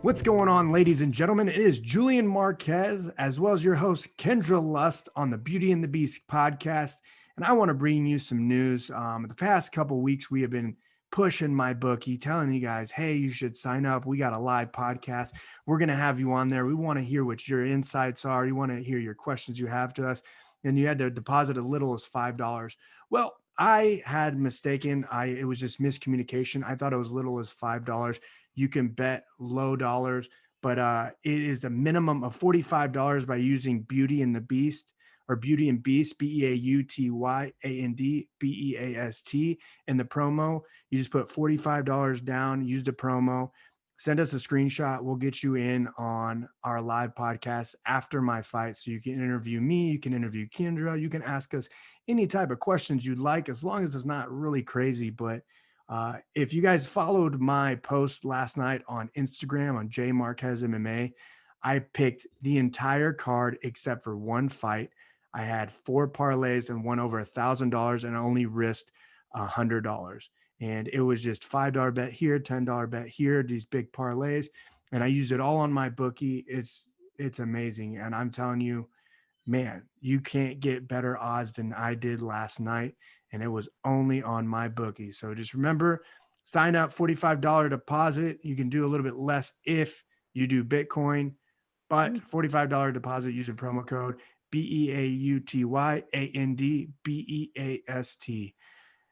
What's going on, ladies and gentlemen? It is Julian Marquez, as well as your host, Kendra Lust, on the Beauty and the Beast podcast. And I want to bring you some news. The past couple of weeks, we have been pushing MyBookie, telling you guys, hey, you should sign up. We got a live podcast. We're going to have you on there. We want to hear what your insights are. We want to hear your questions you have to us. And you had to deposit as little as $5. Well, I had mistaken. It was just miscommunication. I thought it was little as $5. You can bet low dollars, but it is a minimum of $45 by using Beauty and the Beast or Beauty and Beast, BEAUTYANDBEAST in the promo. You just put $45 down, use the promo, send us a screenshot. We'll get you in on our live podcast after my fight. So you can interview me, you can interview Kendra, you can ask us any type of questions you'd like, as long as it's not really crazy. But if you guys followed my post last night on Instagram on J Marquez MMA, I picked the entire card except for one fight. I had 4 parlays and won over $1,000 and only risked $100. And it was just $5 bet here, $10 bet here, these big parlays. And I used it all on MyBookie. It's amazing. And I'm telling you, man, you can't get better odds than I did last night. And it was only on MyBookie. So just remember, sign up, $45 deposit. You can do a little bit less if you do Bitcoin, but $45 deposit using promo code BEAUTYANDBEAST.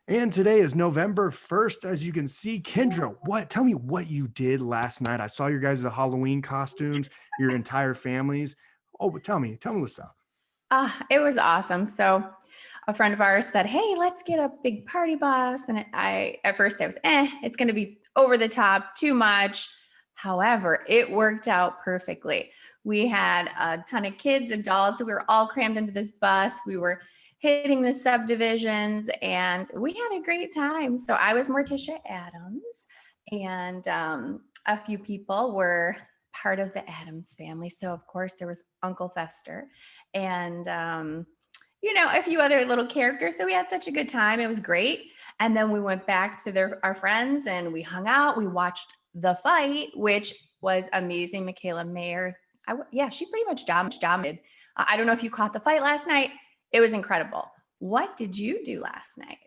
And today is November 1st, as you can see. Kendra, tell me what you did last night. I saw your guys' Halloween costumes, your entire families. Oh, but tell me what's up. It was awesome. So a friend of ours said, hey, let's get a big party bus. And at first I was, it's going to be over the top, too much. However, it worked out perfectly. We had a ton of kids, adults. We were all crammed into this bus. We were hitting the subdivisions and we had a great time. So I was Morticia Adams, and a few people were part of the Adams family. So of course there was Uncle Fester and, a few other little characters. So we had such a good time. It was great. And then we went back to our friends and we hung out. We watched the fight, which was amazing. Mikaela Mayer. She pretty much dominated. I don't know if you caught the fight last night. It was incredible. What did you do last night?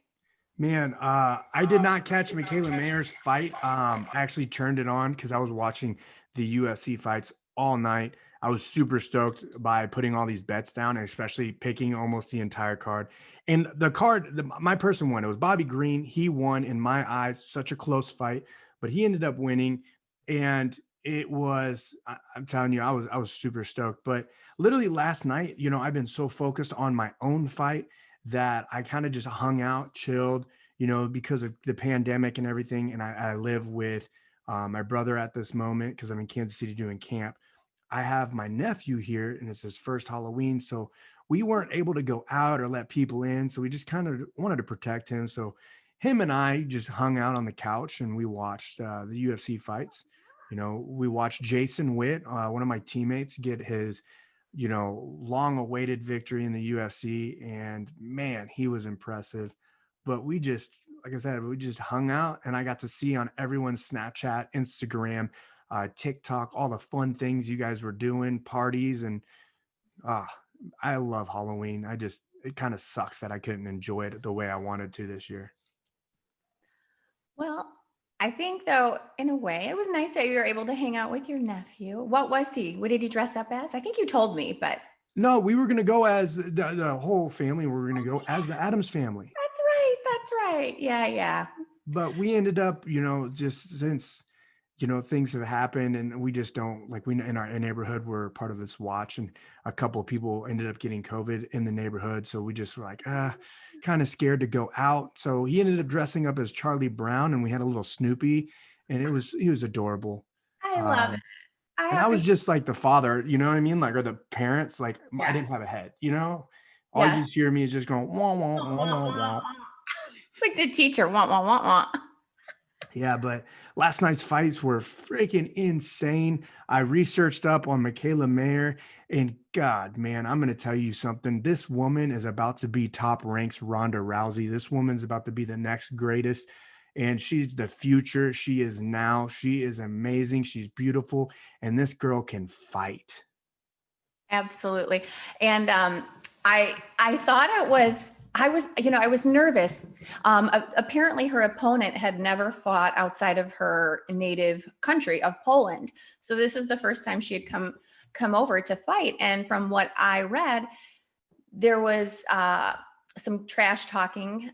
Man, I did not catch Mikaela Mayer's fight. I actually turned it on because I was watching the UFC fights all night. I was super stoked by putting all these bets down, and especially picking almost the entire card. And the card, my person won. It was Bobby Green. He won in my eyes. Such a close fight, but he ended up winning. And it was, I'm telling you, I was super stoked. But literally last night, I've been so focused on my own fight that I kind of just hung out, chilled, because of the pandemic and everything. And I live with my brother at this moment because I'm in Kansas City doing camp. I have my nephew here and it's his first Halloween. So we weren't able to go out or let people in. So we just kind of wanted to protect him. So him and I just hung out on the couch and we watched the UFC fights. We watched Jason Witt, one of my teammates, get his, long awaited victory in the UFC. And man, he was impressive. But we just, like I said, we just hung out and I got to see on everyone's Snapchat, Instagram, TikTok, all the fun things you guys were doing, parties. And I love Halloween. It kind of sucks that I couldn't enjoy it the way I wanted to this year. Well, I think though, in a way, it was nice that you were able to hang out with your nephew. What was he? What did he dress up as? I think you told me, but. No, we were going to go as the whole family. We were going to go as the Adams family. That's right. Yeah. But we ended up, just since, things have happened and we just don't, like, we in our neighborhood, we're part of this watch, and a couple of people ended up getting COVID in the neighborhood. So we just were like, kind of scared to go out. So he ended up dressing up as Charlie Brown and we had a little Snoopy, and he was adorable. I love it. I was just like the father, you know what I mean? Like, or the parents, like I didn't have a head, all you just hear me is just going, wah, wah, wah, wah, wah. It's like the teacher, wah, wah, wah, wah. Yeah, but last night's fights were freaking insane. I researched up on Mikaela Mayer, and God, man, I'm going to tell you something. This woman is about to be top ranks Ronda Rousey. This woman's about to be the next greatest. and she's the future. She is now. She is amazing. She's beautiful, and this girl can fight. Absolutely. And I thought I was nervous. Apparently her opponent had never fought outside of her native country of Poland. So this is the first time she had come over to fight. And from what I read, there was some trash talking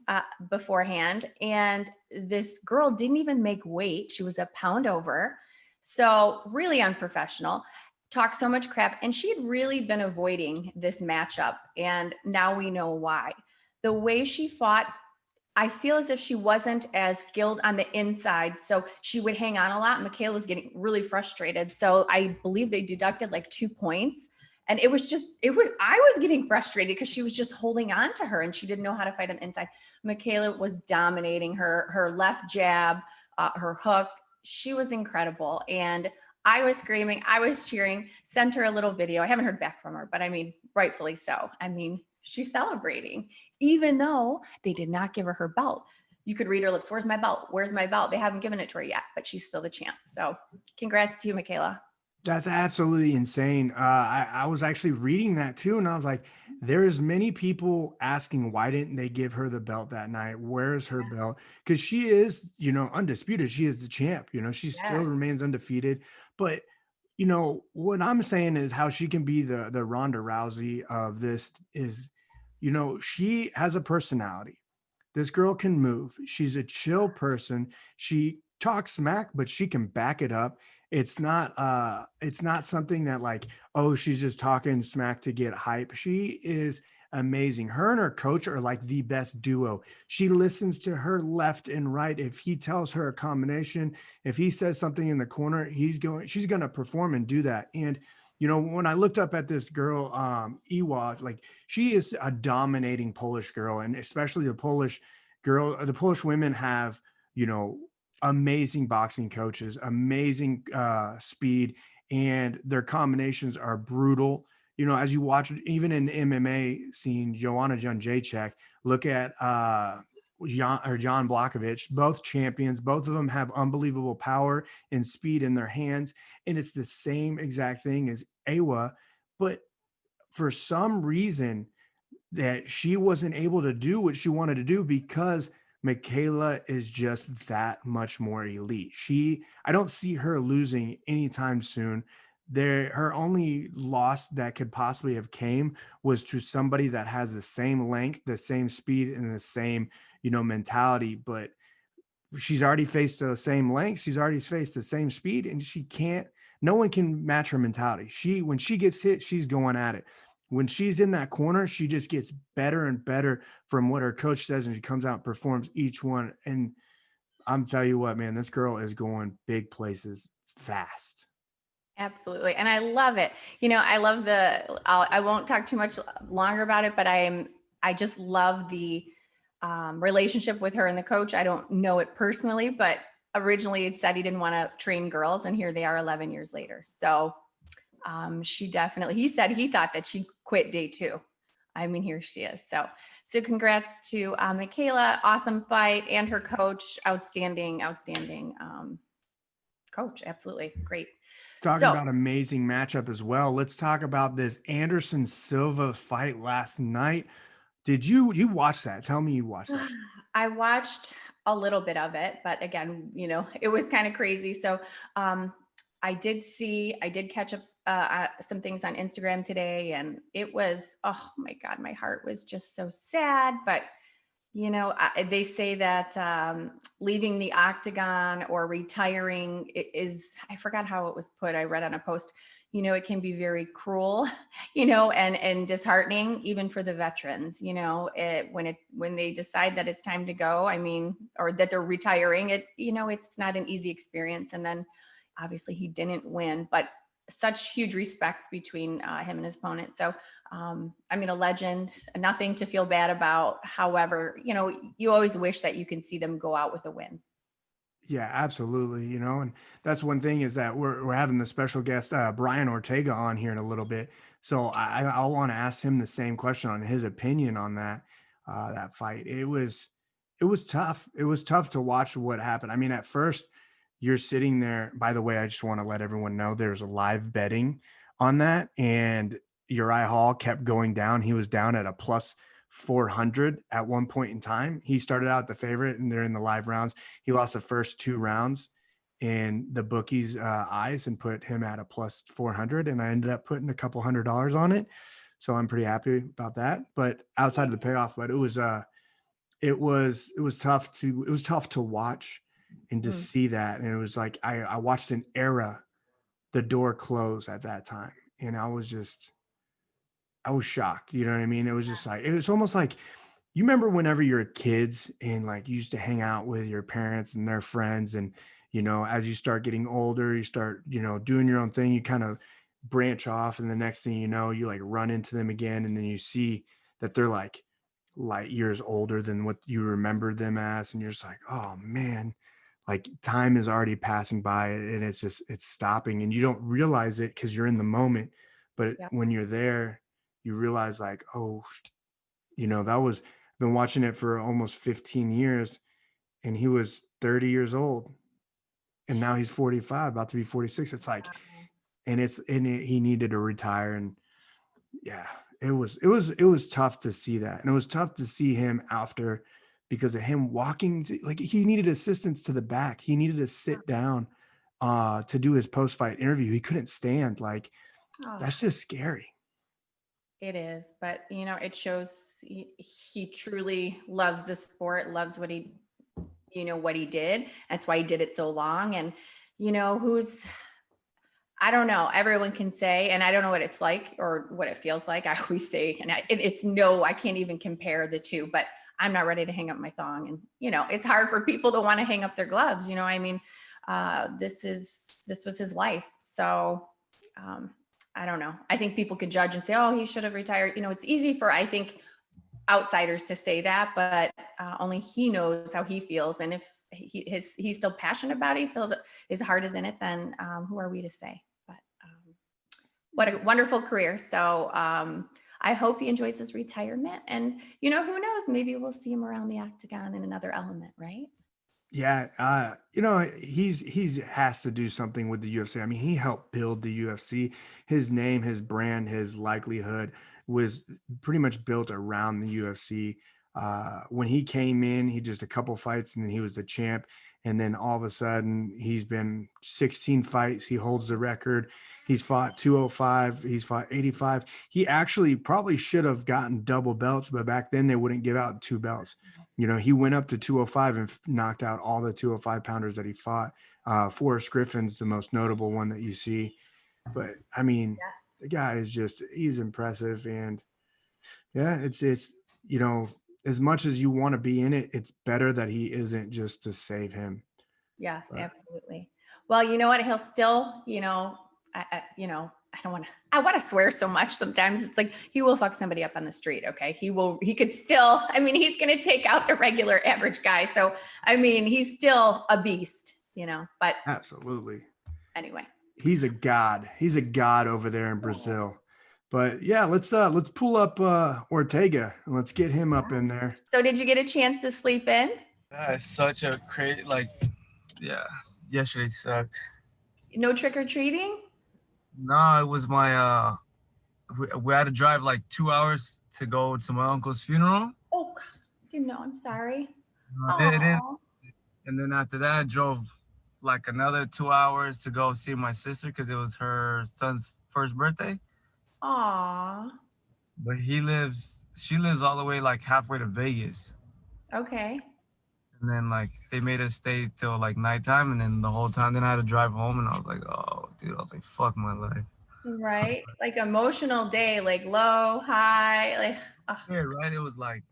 beforehand, and this girl didn't even make weight. She was a pound over. So really unprofessional, talked so much crap, and she had really been avoiding this matchup. And now we know why. The way she fought, I feel as if she wasn't as skilled on the inside. So she would hang on a lot. Mikaela was getting really frustrated. So I believe they deducted like 2 points. And I was getting frustrated because she was just holding on to her and she didn't know how to fight on the inside. Mikaela was dominating her left jab, her hook. She was incredible. And I was screaming, I was cheering, sent her a little video. I haven't heard back from her, but I mean, rightfully so. I mean, she's celebrating, even though they did not give her belt. You could read her lips. Where's my belt? Where's my belt? They haven't given it to her yet, but she's still the champ. So congrats to you, Mikaela. That's absolutely insane. I was actually reading that too, and I was like, there's many people asking why didn't they give her the belt that night? Where's her belt? Because she is, undisputed. She is the champ. She still Yes. remains undefeated. But what I'm saying is how she can be the Ronda Rousey of this is, she has a personality. This girl can move. She's a chill person. She talks smack, but she can back it up. It's not something that like, oh, she's just talking smack to get hype. She is amazing. Her and her coach are like the best duo. She listens to her left and right. If he tells her a combination, if he says something in the corner, she's going to perform and do that. And when I looked up at this girl, Iwa, like she is a dominating Polish girl, and especially the Polish women have, amazing boxing coaches, amazing speed, and their combinations are brutal. As you watch, even in the MMA scene, Joanna Jędrzejczyk, look at John Blachowicz, both champions. Both of them have unbelievable power and speed in their hands. And it's the same exact thing as Awa. But for some reason that she wasn't able to do what she wanted to do because Mikaela is just that much more elite. I don't see her losing anytime soon. Her only loss that could possibly have came was to somebody that has the same length, the same speed, and the same, mentality. But she's already faced the same length. She's already faced the same speed, and no one can match her mentality. When she gets hit, she's going at it. When she's in that corner, she just gets better and better from what her coach says, and she comes out and performs each one. And I'm telling you what, man, this girl is going big places fast. Absolutely. And I love it. I love I won't talk too much longer about it, but I just love the relationship with her and the coach. I don't know it personally, but originally it said he didn't want to train girls, and here they are 11 years later. So he said he thought that she quit day 2. I mean, here she is. So congrats to Mikaela, awesome fight, and her coach, outstanding coach. Absolutely. Great. Talking about amazing matchup as well. Let's talk about this Anderson Silva fight last night. Did you watch that? Tell me you watched that. I watched a little bit of it, but again, it was kind of crazy. So I did catch up some things on Instagram today, and it was, oh my God, my heart was just so sad. But they say that leaving the octagon or retiring I forgot how it was put. I read on a post, it can be very cruel, and disheartening even for the veterans, when they decide that it's time to go, or that they're retiring it's not an easy experience. And then obviously he didn't win, but such huge respect between him and his opponent. So, a legend, nothing to feel bad about. However, you always wish that you can see them go out with a win. Yeah, absolutely. And that's one thing is that we're having the special guest, Brian Ortega, on here in a little bit. So I want to ask him the same question on his opinion on that fight. It was It was tough. It was tough to watch what happened. I mean, at first you're sitting there. By the way, I just want to let everyone know there's a live betting on that. And Uriah Hall kept going down. He was down at a plus 400 at one point in time. He started out the favorite and they're in the live rounds. He lost the first 2 rounds in the bookies' eyes and put him at a plus 400. And I ended up putting a couple $100 on it. So I'm pretty happy about that. But outside of the payoff, but it was tough to watch and to see that. And it was like I watched an era, the door close at that time. And I was shocked. You know what I mean? It was just like, it was almost like, you remember whenever you're kids and like you used to hang out with your parents and their friends. And, as you start getting older, you start, doing your own thing, you kind of branch off. And the next thing you know, you like run into them again. And then you see that they're like light years older than what you remember them as. And you're just like, oh man, like time is already passing by and it's stopping and you don't realize it because you're in the moment. But when you're there, you realize like, oh, I've been watching it for almost 15 years and he was 30 years old and now he's 45, about to be 46. It's like, he needed to retire. And yeah, it was tough to see that. And it was tough to see him after because of him walking like he needed assistance to the back. He needed to sit down to do his post-fight interview. He couldn't stand. Like, that's just scary. It is, but it shows he truly loves the sport, loves what what he did. That's why he did it so long. And I don't know. Everyone can say, and I don't know what it's like or what it feels like. I always say, and I can't even compare the two, but I'm not ready to hang up my thong. And, it's hard for people to want to hang up their gloves. This was his life. So, I don't know. I think people could judge and say, oh, he should have retired. It's easy for, I think, outsiders to say that, but only he knows how he feels. And if he's still passionate about it, he still his heart is in it, then who are we to say? But what a wonderful career. So I hope he enjoys his retirement. And, who knows, maybe we'll see him around the octagon in another element, right? Yeah. He's has to do something with the UFC. I mean, he helped build the UFC. His name, his brand, his likelihood was pretty much built around the UFC. When he came in, he just a couple fights and then he was the champ. And then all of a sudden he's been 16 fights. He holds the record. He's fought 205. He's fought 85. He actually probably should have gotten double belts, but back then they wouldn't give out 2 belts. He went up to 205 and knocked out all the 205 pounders that he fought. Forrest Griffin's the most notable one that you see. But I mean, the guy is he's impressive. And yeah, it's as much as you want to be in it, it's better that he isn't just to save him. Yes, absolutely. Well, you know what? He'll still, I want to swear so much. Sometimes it's like, he will fuck somebody up on the street. Okay. He could still, he's going to take out the regular average guy. So, he's still a beast, but absolutely. Anyway, he's a god over there in Brazil. But yeah, let's pull up Ortega and let's get him up in there. So did you get a chance to sleep in? It's such a crazy, yesterday sucked. No trick-or-treating? No, it was my, we had to drive like 2 hours to go to my uncle's funeral. Oh, God, didn't know. I'm sorry. And then after that, I drove like another 2 hours to go see my sister because it was her son's first birthday. Aww. But she lives all the way like halfway to Vegas. Okay. And then like they made us stay till like nighttime, and then the whole time then I had to drive home, and I was like, oh dude, I was like, fuck my life. Right? Like emotional day, like low, high, like yeah, right. It was like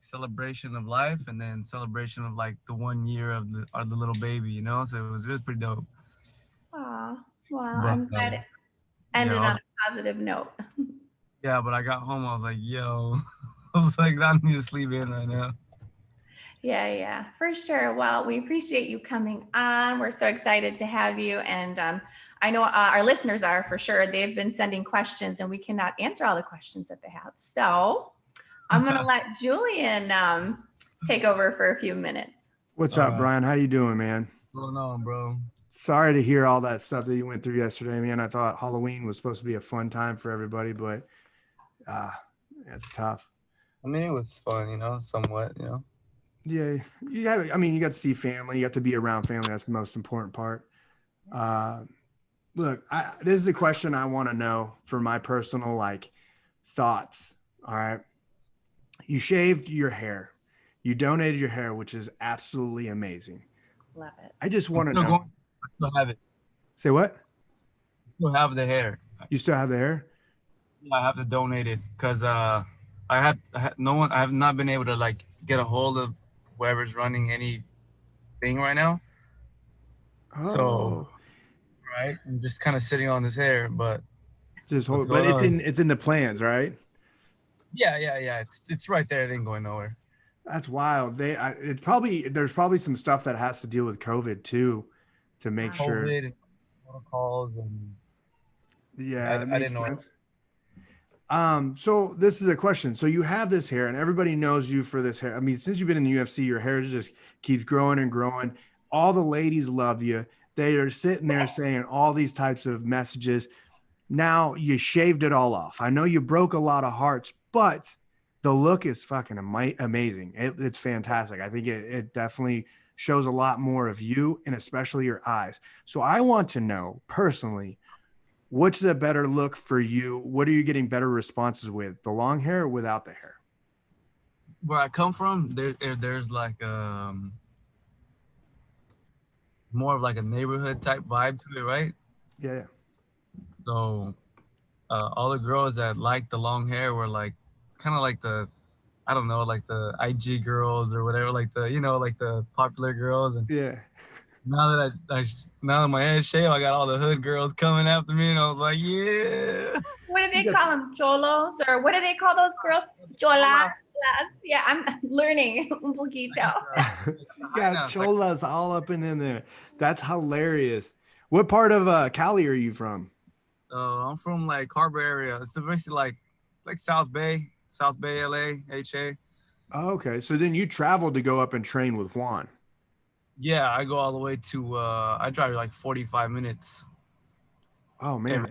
celebration of life and then celebration of like the 1 year of the little baby, So it was pretty dope. Aw, well, I'm glad it ended on a positive note. Yeah, but I got home, I was like, yo, I was like, I need to sleep in right now. Yeah, for sure. Well, we appreciate you coming on. We're so excited to have you. And I know our listeners are for sure. They've been sending questions and we cannot answer all the questions that they have. So I'm going to let Julian take over for a few minutes. What's All up, right. Brian? How you doing, man? What's going on, bro? Sorry to hear all that stuff that you went through yesterday, man. I thought Halloween was supposed to be a fun time for everybody, but it's tough. I mean, it was fun, you know, somewhat, you know. Yeah, you got to see family. You got to be around family. That's the most important part. Look, this is a question I want to know for my personal thoughts. All right, you shaved your hair, you donated your hair, which is absolutely amazing. Love it. I just want to Still know. going- I still have it. Say what? Still have the hair. You still have the hair? I have to donate it because I have not been able to get a hold of whoever's running anything right now. Oh, So, right, I'm just kind of sitting on this hair, but just what's hold. But going it's on? in the plans, right? Yeah. It's right there. It ain't going nowhere. That's wild. There's probably some stuff that has to deal with COVID too, to make sure. COVID and protocols and Yeah, that I makes didn't know. sense. So this is a question. So you have this hair, and everybody knows you for this hair. I mean, since you've been in the UFC, your hair just keeps growing and growing. All the ladies love you. They are sitting there saying all these types of messages. Now you shaved it all off. I know you broke a lot of hearts, but the look is fucking amazing. It's fantastic. I think it definitely shows a lot more of you and especially your eyes. So I want to know personally, what's the better look for you? What are you getting better responses with, the long hair or without the hair? Where I come from, there's more of like a neighborhood type vibe to it, right? Yeah. So all the girls that like the long hair were kind of like I don't know, like the IG girls or whatever, like the popular girls. And Yeah. now that my head's shaved, I got all the hood girls coming after me, and I was like, yeah. What do they call them? Cholos? Or what do they call those girls? Cholas. Yeah, I'm learning un poquito. You got cholas all up in there. That's hilarious. What part of Cali are you from? I'm from like Harbor area. It's basically like South Bay, LA, HA. Oh, okay. So then you traveled to go up and train with Juan. Yeah, I go all the way to I drive like 45 minutes. Oh man.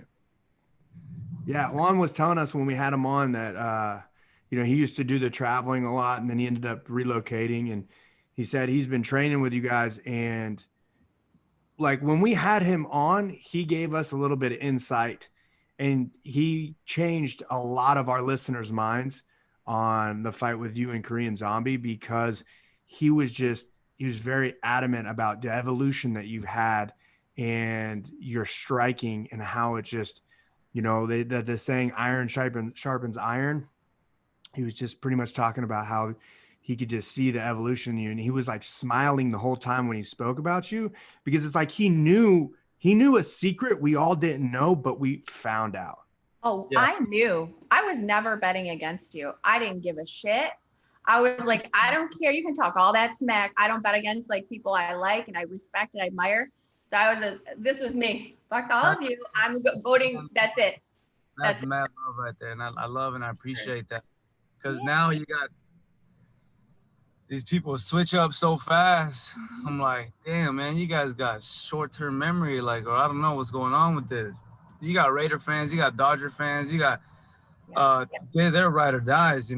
Yeah, Juan was telling us when we had him on that he used to do the traveling a lot and then he ended up relocating, and he said he's been training with you guys, and like when we had him on, he gave us a little bit of insight and he changed a lot of our listeners' minds on the fight with you and Korean Zombie, because he was very adamant about the evolution that you've had and your striking and how it just, the saying iron sharpens iron. He was just pretty much talking about how he could just see the evolution in you. And he was like smiling the whole time when he spoke about you, because it's like he knew a secret we all didn't know, but we found out. Oh, yeah. I knew. I was never betting against you. I didn't give a shit. I was like, I don't care. You can talk all that smack. I don't bet against people I like and I respect and I admire. So this was me. Fuck all of you. I'm voting. That's it. That's mad love right there. And I love and I appreciate that. Because now you got these people switch up so fast. I'm like, damn, man, you guys got short-term memory. Or I don't know what's going on with this. You got Raider fans, you got Dodger fans, you got they're ride or dies,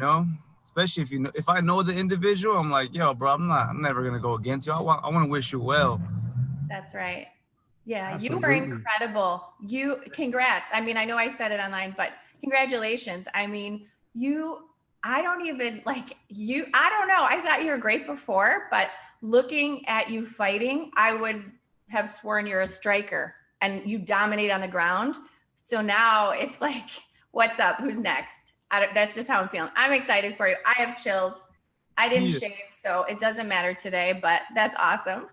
Especially if I know the individual, I'm like, yo, bro, I'm never gonna go against you. I want to wish you well. That's right. Yeah, absolutely. You were incredible. Congrats. I mean, I know I said it online, but congratulations. I mean, I don't know. I thought you were great before, but looking at you fighting, I would have sworn you're a striker and you dominate on the ground. So now it's like, what's up? Who's next? That's just how I'm feeling. I'm excited for you. I have chills. I didn't shave, so it doesn't matter today, but that's awesome.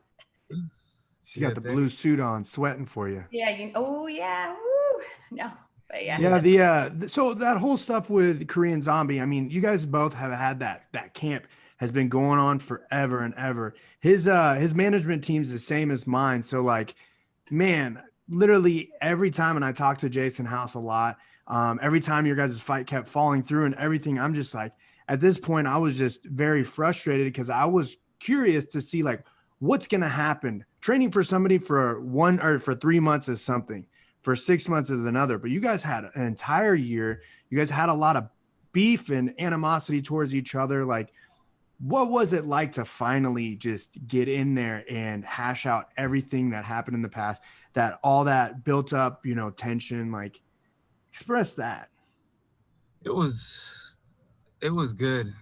She got the blue suit on, sweating for you. Yeah. Oh yeah. Woo. No. But yeah. Yeah. So that whole stuff with Korean Zombie, I mean, you guys both have had that camp has been going on forever and ever. His management team's the same as mine. So man, literally every time, and I talk to Jason House a lot, every time your guys' fight kept falling through and everything, I'm just like, at this point, I was just very frustrated because I was curious to see like what's going to happen. Training for somebody for 3 months is something, for 6 months is another. But you guys had an entire year. You guys had a lot of beef and animosity towards each other. Like, what was it like to finally just get in there and hash out everything that happened in the past, that all that built up, tension, like express that? It was good.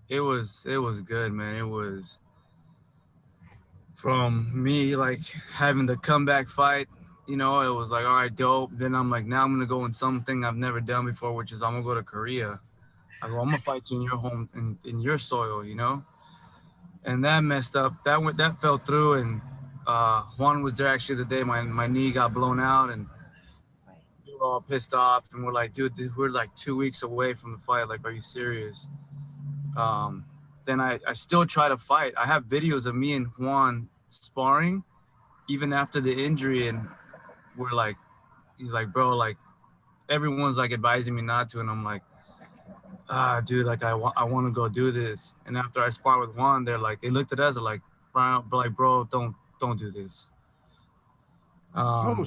It was good, man. It was from me like having the comeback fight, it was like, all right, dope. Then I'm like, now I'm gonna go in something I've never done before, which is I'm gonna go to Korea. I'm gonna fight you in your home, in your soil, and that messed up. That fell through, and Juan was there actually the day my knee got blown out, and we were all pissed off, and we're like, dude, we're like 2 weeks away from the fight. Like, are you serious? Then I still try to fight. I have videos of me and Juan sparring even after the injury, and we're like, he's like, bro, like everyone's like advising me not to, and I'm like, dude, like I want to go do this. And after I spar with Juan, they looked at us, they're like, bro, don't do this. So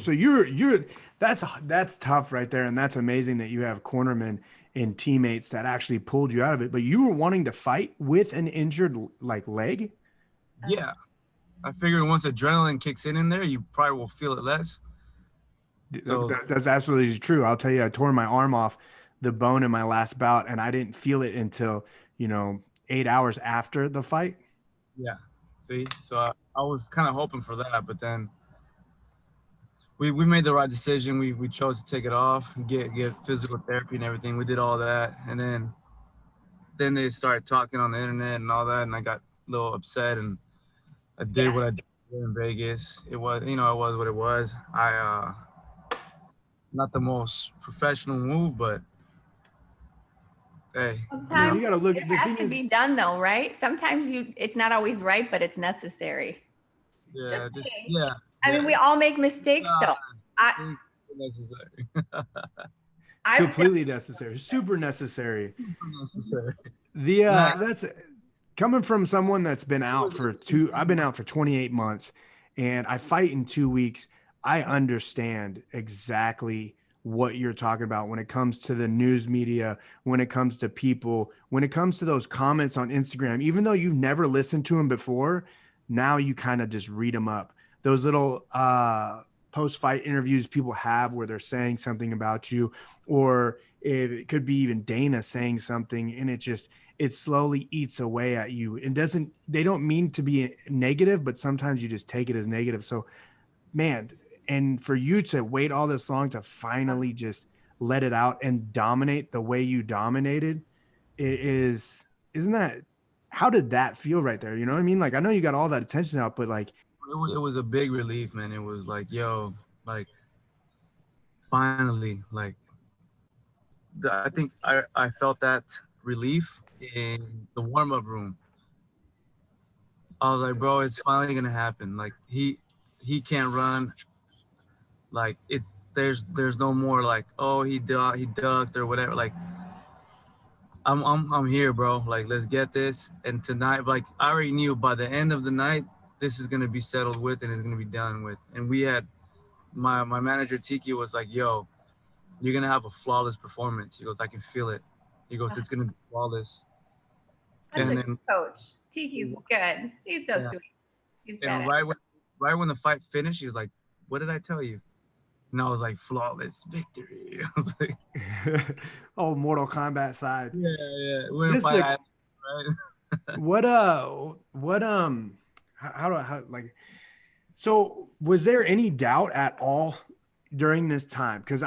that's tough right there. And that's amazing that you have cornermen and teammates that actually pulled you out of it, but you were wanting to fight with an injured like leg. Yeah. I figured once adrenaline kicks in there, you probably will feel it less. So that's absolutely true. I'll tell you, I tore my arm off the bone in my last bout, and I didn't feel it until 8 hours after the fight. Yeah. See, so I was kind of hoping for that, but then we made the right decision. We chose to take it off, get physical therapy and everything. We did all that, and then they started talking on the internet and all that, and I got a little upset, and I did what I did in Vegas. It was, it was what it was. I not the most professional move, but hey, sometimes you gotta look. It has to be done though, right? Sometimes it's not always right, but it's necessary. Yeah, I mean, we all make mistakes though. Necessary. Completely necessary. Super necessary. Necessary. That's coming from someone that's been out I've been out for 28 months and I fight in 2 weeks. I understand exactly what you're talking about when it comes to the news media, when it comes to people, when it comes to those comments on Instagram. Even though you've never listened to them before, now you kind of just read them up. Those little post-fight interviews people have where they're saying something about you, or it could be even Dana saying something, and it slowly eats away at you. They don't mean to be negative, but sometimes you just take it as negative. So, man, and for you to wait all this long to finally just let it out and dominate the way you dominated, isn't that, how did that feel right there? You know what I mean? Like, I know you got all that attention out, but like, it was a big relief, man. It was like, yo, like finally, like I think I felt that relief in the warm-up room. I was like, bro, it's finally gonna happen. Like he can't run. Like there's no more like, oh, he ducked or whatever. Like I'm here, bro. Like, let's get this. And tonight, like I already knew by the end of the night, this is gonna be settled with and it's gonna be done with. And we had my manager Tiki was like, yo, you're gonna have a flawless performance. He goes, I can feel it. He goes, it's gonna be flawless. Such a good coach. Tiki's good. He's so sweet. He's and right when the fight finished, he was like, what did I tell you? And I was like, flawless victory. I was like, oh, Mortal Kombat side. Yeah. We're in fight, right? So was there any doubt at all during this time? Because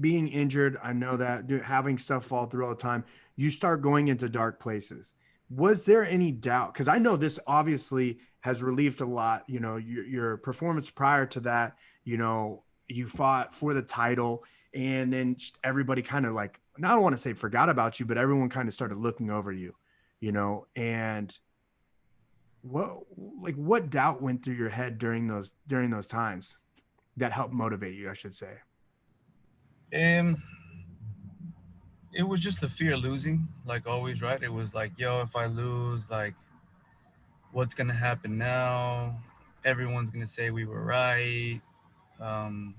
being injured, I know that, having stuff fall through all the time, you start going into dark places. Was there any doubt? Because I know this obviously has relieved a lot, your performance prior to that, you fought for the title, and then just everybody kind of like, I don't want to say forgot about you, but everyone kind of started looking over you, and what doubt went through your head during those times that helped motivate you, I should say? It was just the fear of losing, like always, right? It was like, yo, if I lose, like, what's gonna happen now? Everyone's gonna say we were right. Um,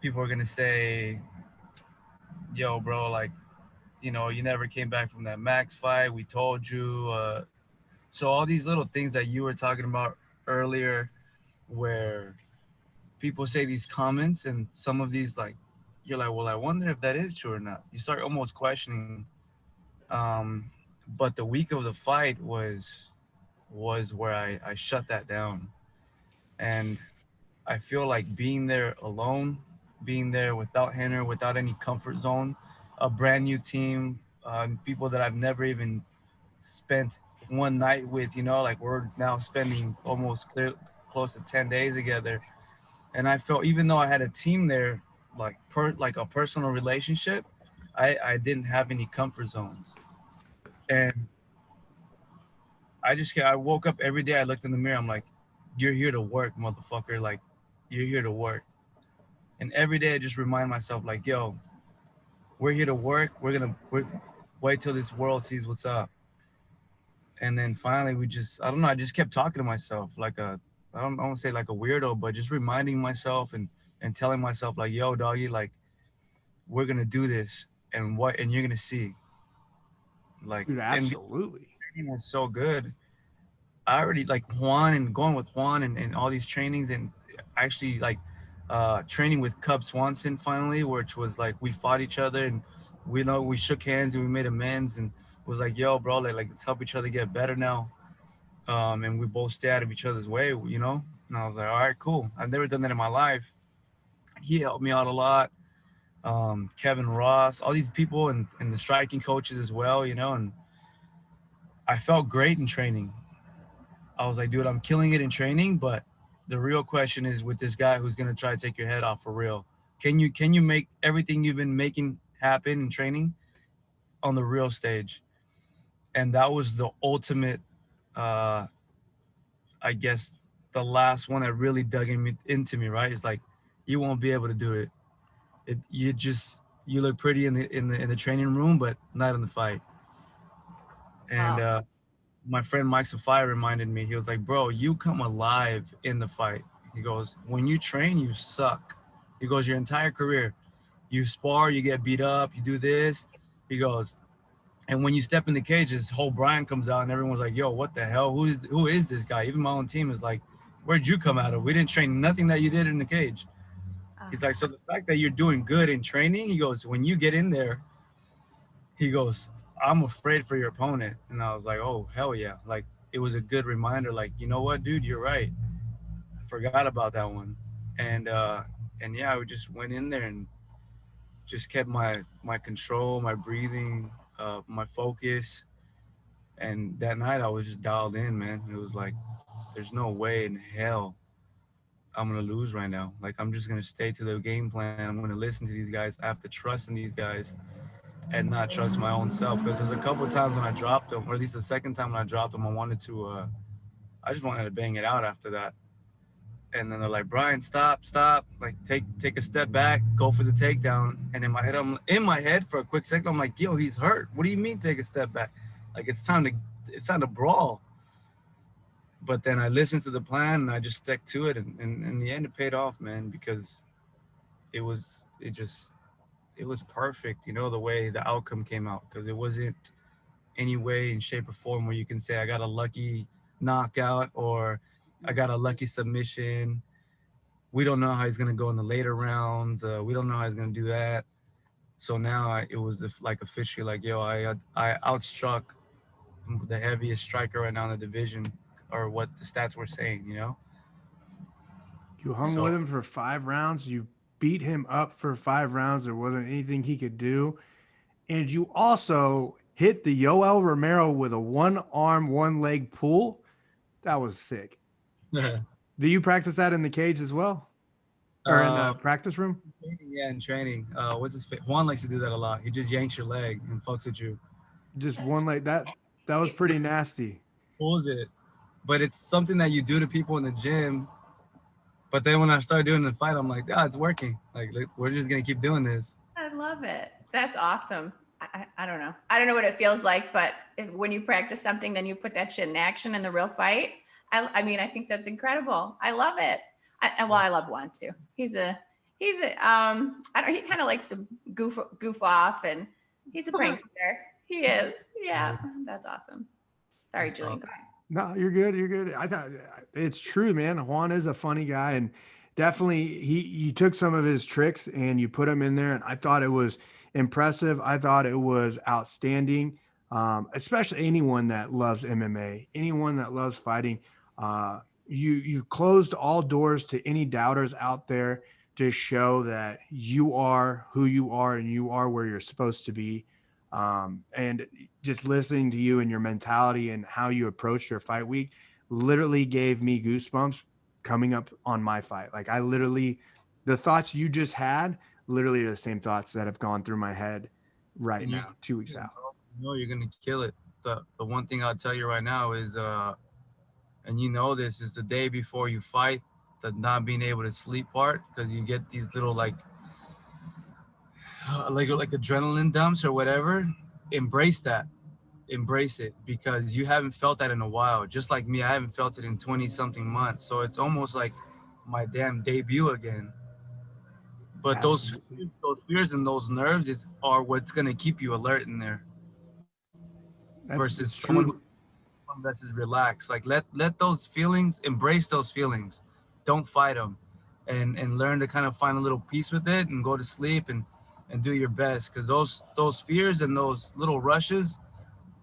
People are gonna say, yo, bro, like, you never came back from that Max fight. We told you. So all these little things that you were talking about earlier, where people say these comments, and some of these, like, you're like, well, I wonder if that is true or not. You start almost questioning. Um, but the week of the fight was where I shut that down, and I feel like being there alone, being there without Henner, without any comfort zone, a brand new team, people that I've never even spent one night with. Like we're now spending close to 10 days together, and I felt even though I had a team there, like a personal relationship, I didn't have any comfort zones, and I woke up every day. I looked in the mirror. I'm like, you're here to work, motherfucker. Like, you're here to work. And every day I just remind myself, like, yo, we're here to work. We're wait till this world sees what's up. And then finally I don't know, I just kept talking to myself I don't want to say like a weirdo, but just reminding myself and telling myself, like, yo, doggy, like, we're going to do this, and you're going to see. Like, Dude, and the absolutely. training was so good. I already like Juan, and going with Juan and all these trainings, and actually like training with Cub Swanson finally, which was like we fought each other, and we shook hands and we made amends, and was like, yo, bro, like let's help each other get better now. And we both stay out of each other's way. And I was like, all right, cool. I've never done that in my life. He helped me out a lot. Kevin Ross, all these people, and the striking coaches as well. And I felt great in training. I was like, dude, I'm killing it in training, but the real question is with this guy who's gonna try to take your head off for real. Can you make everything you've been making happen in training on the real stage? And that was the ultimate, uh, I guess, the last one that really dug into me. Right? It's like, you won't be able to do it. You look pretty in the training room, but not in the fight. And Wow. my friend Mike Safai reminded me. He was like, bro, you come alive in the fight. He goes, when you train, you suck. He goes, your entire career, you spar, you get beat up, you do this. He goes, and when you step in the cage, this whole Brian comes out, and everyone's like, yo, what the hell? Who is this guy? Even my own team is like, where'd you come out of? We didn't train nothing that you did in the cage. He's like, so the fact that you're doing good in training, he goes, when you get in there, he goes, I'm afraid for your opponent. And I was like, oh, hell yeah. Like, it was a good reminder. Like, you know what, dude, you're right. I forgot about that one. And yeah, I just went in there and just kept my control, my breathing, my focus. And that night I was just dialed in, man. It was like, there's no way in hell I'm gonna lose right now. Like, I'm just gonna stay to the game plan. I'm gonna listen to these guys. I have to trust in these guys and not trust my own self. Because there's a couple of times when I dropped them, or at least the second time when I dropped them, I just wanted to bang it out after that. And then they're like, Brian, stop, like take a step back, go for the takedown. And I'm in my head for a quick second. I'm like, yo, he's hurt. What do you mean take a step back? Like, it's time to brawl. But then I listened to the plan and I just stuck to it. And in the end, it paid off, man, because it was perfect, the way the outcome came out, because it wasn't any way in shape or form where you can say I got a lucky knockout or I got a lucky submission. We don't know how he's going to go in the later rounds. We don't know how he's going to do that. So now it was like officially like, yo, I outstruck the heaviest striker right now in the division, or what the stats were saying. You hung with So him for 5 rounds. You beat him up for 5 rounds. There wasn't anything he could do. And you also hit the Yoel Romero with a one arm, one leg pull. That was sick. Do you practice that in the cage as well? Or in the practice room? yeah, in training. What's his face? Juan likes to do that a lot. He just yanks your leg and fucks with you. Just one leg. That was pretty nasty. Pulls it. But it's something that you do to people in the gym. But then when I started doing the fight, I'm like, it's working. Like, we're just gonna keep doing this. I love it. That's awesome. I don't know. I don't know what it feels like, but when you practice something, then you put that shit in action in the real fight. I mean, I think that's incredible. I love it. I love Juan too. He's a I don't, he kind of likes to goof off, and he's a prankster. He is. Yeah. That's awesome. Sorry, That's Julian. awesome. No, you're good. You're good. I thought it's true, man. Juan is a funny guy, and definitely you took some of his tricks and you put them in there, and I thought it was impressive. I thought it was outstanding. Especially anyone that loves MMA, anyone that loves fighting. You closed all doors to any doubters out there to show that you are who you are and you are where you're supposed to be. And just listening to you and your mentality and how you approached your fight week literally gave me goosebumps coming up on my fight. Like the thoughts you just had, literally the same thoughts that have gone through my head right And now, 2 weeks out. you know you're gonna kill it. The one thing I'll tell you right now is and you know this is the day before you fight, the not being able to sleep part, because you get these little like adrenaline dumps or whatever. Embrace that. Embrace it, because you haven't felt that in a while. Just like me, I haven't felt it in 20 something months. So it's almost like my damn debut again. But those fears and those nerves are what's gonna keep you alert in there. Versus It's someone true. that's just relaxed. Like let those feelings, embrace those feelings. Don't fight them, and learn to kind of find a little peace with it and go to sleep and do your best. Because those fears and those little rushes,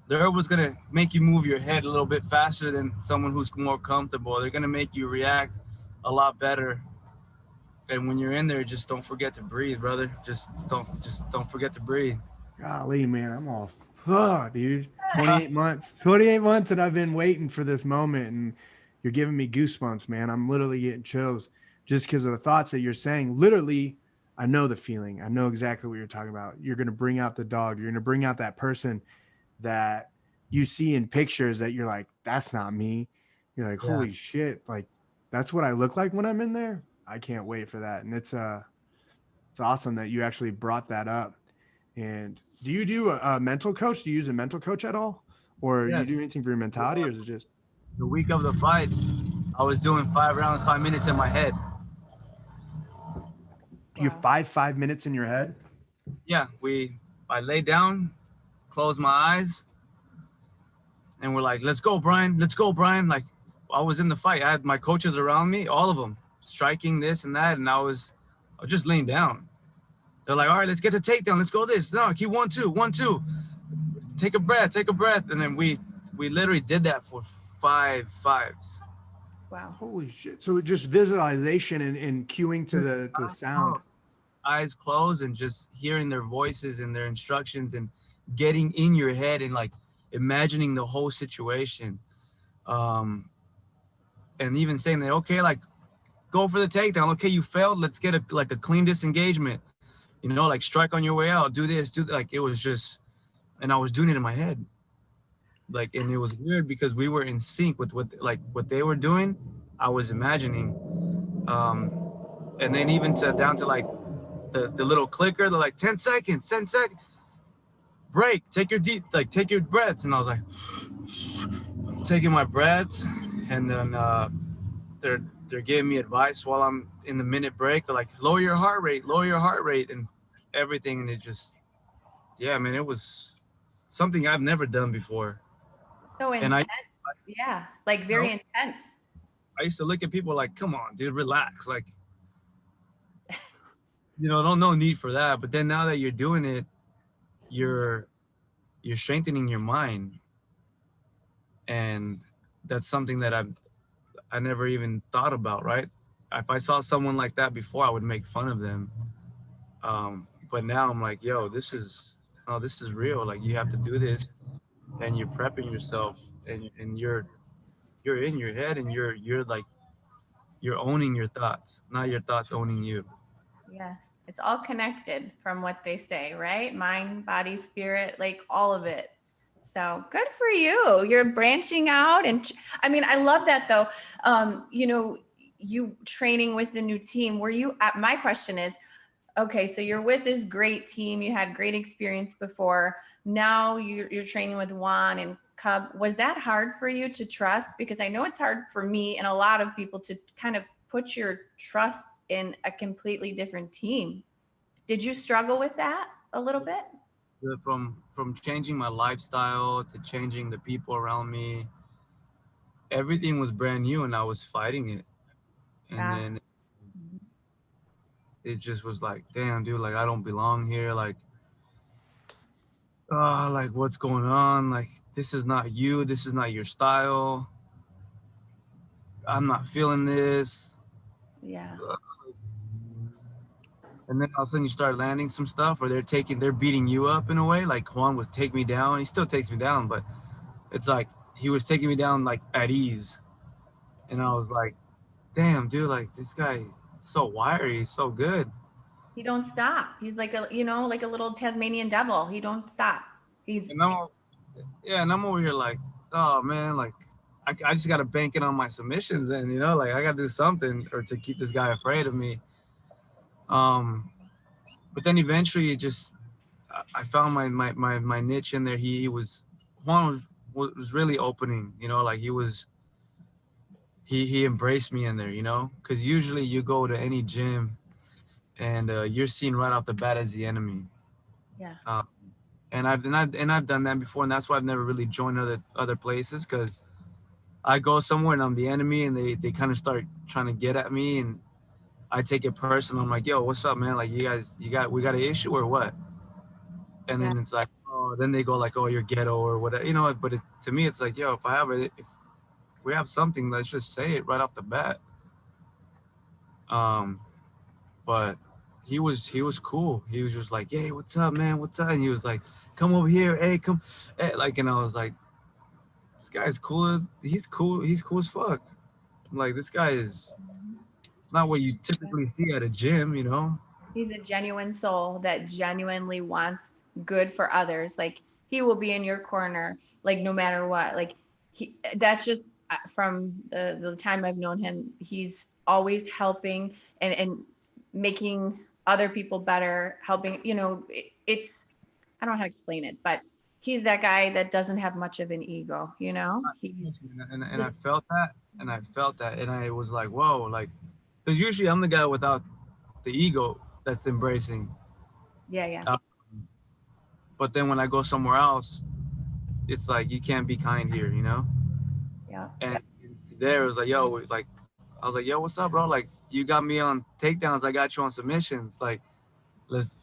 they're always gonna make you move your head a little bit faster than someone who's more comfortable. They're gonna make you react a lot better. And when you're in there, just don't forget to breathe, brother. Just don't forget to breathe. Golly, man, I'm all, dude. 28 months, and I've been waiting for this moment, and you're giving me goosebumps, man. I'm literally getting chills just because of the thoughts that you're saying. Literally, I know the feeling. I know exactly what you're talking about. You're going to bring out the dog. You're going to bring out that person that you see in pictures that you're like, that's not me. You're like, holy shit, like that's what I look like when I'm in there. I can't wait for that. And it's awesome that you actually brought that up. And do you do a mental coach? Do you use a mental coach at all? Or Yeah. you do anything for your mentality, or is it just The week of the fight, I was doing 5 rounds, 5 minutes in my head. you have 5 minutes in your head? Yeah, I lay down, close my eyes, and we're like, let's go, Brian. Let's go, Brian. Like, I was in the fight. I had my coaches around me, all of them, striking this and that, and I was just laying down. They're like, all right, let's get the takedown. Let's go this. No, keep 1, 2, 1, 2. Take a breath. And then we literally did that for 5 fives. Wow. Holy shit. So just visualization and cueing to the sound. Eyes closed and just hearing their voices and their instructions and getting in your head and like imagining the whole situation. And even saying that, okay, like go for the takedown. Okay, you failed. Let's get a clean disengagement. You know, like strike on your way out. Do this, do that. Like it was just, and I was doing it in my head. Like, and it was weird because we were in sync with what they were doing. I was imagining. And then even down to like the little clicker, they're like 10 seconds, break, take your breaths. And I was like taking my breaths, and then they're giving me advice while I'm in the minute break. They're like, lower your heart rate and everything. And it just, yeah, man, it was something I've never done before. So intense. Yeah, like very intense. I used to look at people like, come on, dude, relax. Like, you know, no need for that. But then now that you're doing it, you're strengthening your mind. And that's something that I never even thought about, right? If I saw someone like that before, I would make fun of them. But now I'm like, yo, this is real. Like, you have to do this, and you're prepping yourself, and you're in your head, and you're owning your thoughts, not your thoughts owning you. Yes, it's all connected from what they say, right? Mind, body, spirit, like all of it. So good for you. You're branching out. And I mean, I love that though. You know, you training with the new team, my question is, okay, so you're with this great team. You had great experience before. Now you're training with Juan and Cub. Was that hard for you to trust? Because I know it's hard for me and a lot of people to kind of put your trust in a completely different team. Did you struggle with that a little bit? From changing my lifestyle to changing the people around me, everything was brand new and I was fighting it. And then it just was like, damn, dude, like I don't belong here. Like, like what's going on? Like, this is not you. This is not your style. I'm not feeling this. Yeah. And then all of a sudden you start landing some stuff, or they're beating you up in a way. Like Juan would take me down. He still takes me down, but it's like he was taking me down like at ease. And I was like, damn, dude, like this guy is so wiry, he's so good. He don't stop. He's like a, like a little Tasmanian devil. He don't stop. And I'm over here like, oh man, like I just gotta bank it on my submissions then, like I gotta do something or to keep this guy afraid of me. But then eventually I found my niche in there. Juan was really opening, like he embraced me in there, because usually you go to any gym and you're seen right off the bat as the enemy. Yeah. And I've done that before, and that's why I've never really joined other places, because I go somewhere and I'm the enemy, and they kind of start trying to get at me, and I take it personal. I'm like, yo, what's up, man? Like, we got an issue or what? And then it's like, oh, then they go like, oh, you're ghetto or whatever, But to me, it's like, yo, if we have something, let's just say it right off the bat. But he was cool. He was just like, hey, what's up, man? What's up? And he was like, come over here. Hey, come. Hey, like, and I was like, this guy's cool. He's cool. He's cool as fuck. I'm like, this guy is not what you typically see at a gym, He's a genuine soul that genuinely wants good for others. Like, he will be in your corner, like, no matter what. Like, that's just from the time I've known him. He's always helping and making other people better, helping, it's, I don't know how to explain it, but he's that guy that doesn't have much of an ego, And I felt that, and I was like, whoa, like, because usually I'm the guy without the ego that's embracing. Yeah. But then when I go somewhere else, it's like, you can't be kind here, Yeah. And there it was like, yo, like, I was like, yo, what's up, bro? Like, you got me on takedowns, I got you on submissions. Like, let's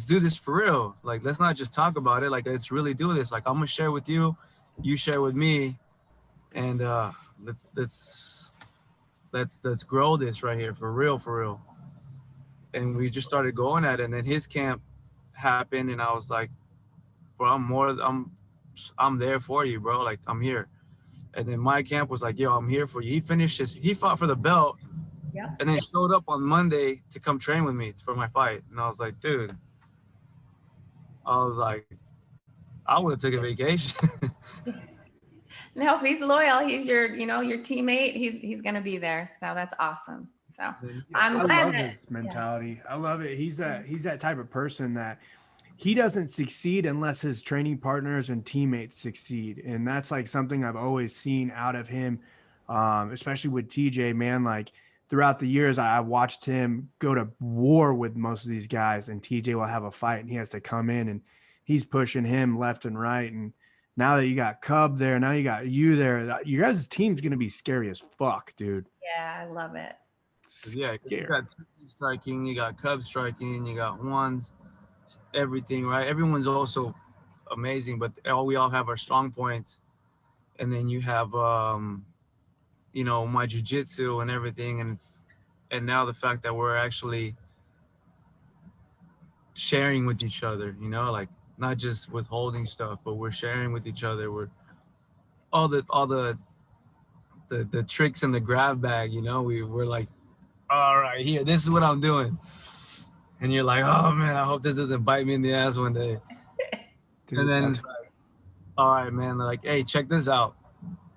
do this for real. Like, let's not just talk about it. Like, let's really do this. Like, I'm gonna share with you, you share with me, and let's grow this right here for real. And we just started going at it. And then his camp happened, and I was like, bro, I'm there for you, bro. Like, I'm here. And then my camp was like, yo, I'm here for you. He fought for the belt. Yeah. And then showed up on Monday to come train with me for my fight. And I was like, dude, I would have took a vacation. No, if he's loyal, he's your, your teammate. He's gonna be there. So that's awesome. So I love his mentality. I love it. He's that type of person that he doesn't succeed unless his training partners and teammates succeed. And that's like something I've always seen out of him, especially with TJ, man. Like, throughout the years, I've watched him go to war with most of these guys, and TJ will have a fight and he has to come in and he's pushing him left and right. And now that you got Cub there, now you got you there, you guys' team's going to be scary as fuck, dude. Yeah, I love it. Yeah, you got striking, you got Cub striking, you got Juan's everything, right? Everyone's also amazing, but we all have our strong points. And then you have my jiu-jitsu and everything, and now the fact that we're actually sharing with each other, like, not just withholding stuff, but we're sharing with each other. We're all the tricks in the grab bag, we're like, all right, here, this is what I'm doing. And you're like, oh man, I hope this doesn't bite me in the ass one day. Dude, and then it's like, all right, man, they're like, hey, check this out.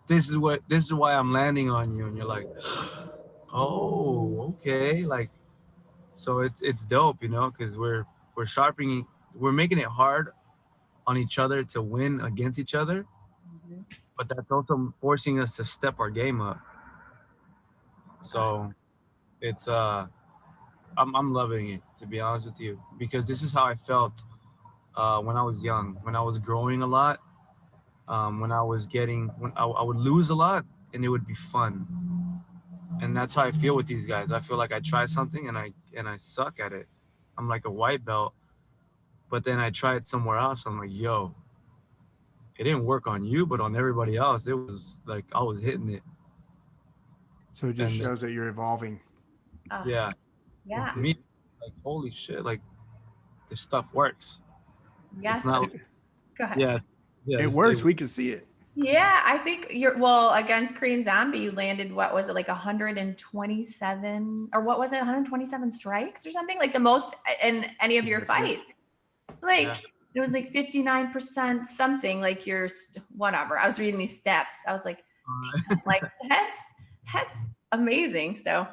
This is why I'm landing on you. And you're like, oh, okay. Like, So it's dope, you know, because we're sharpening, we're making it hard on each other to win against each other, Mhm. but that's also forcing us to step our game up. So it's I'm loving it, to be honest with you, because this is how I felt when I was young, when I was growing a lot, when I was getting, when I would lose a lot and it would be fun. And that's how I feel with these guys. I feel like I try something and I suck at it. I'm like a white belt, but then I try it somewhere else. I'm like, yo, it didn't work on you, but on everybody else, it was like I was hitting it. So it just And shows that you're evolving. Uh, yeah, and yeah. to me, like holy shit, like this stuff works. It's Yes. not, Go ahead. yeah, yeah, It works. We can see it. Yeah, I think well, against Korean Zombie, you landed, what was it, like 127, or what was it, 127 strikes or something? Like the most in any of your fights. Like yeah. it was like 59% something, like whatever. I was reading these stats. I was like, like that's amazing. So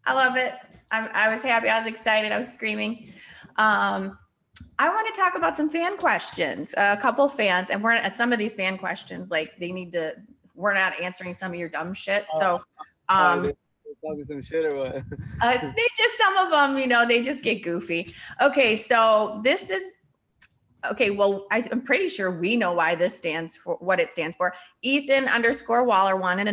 I love it. I was happy. I was excited. I was screaming. I want to talk about some fan questions. A couple fans, and we're at some of these fan questions, like we're not answering some of your dumb shit. So, They're talking some shit or what? they just, some of them, they just get goofy. Okay. So this is, okay. Well, I'm pretty sure we know why this stands for, what it stands for. Ethan_Waller wanted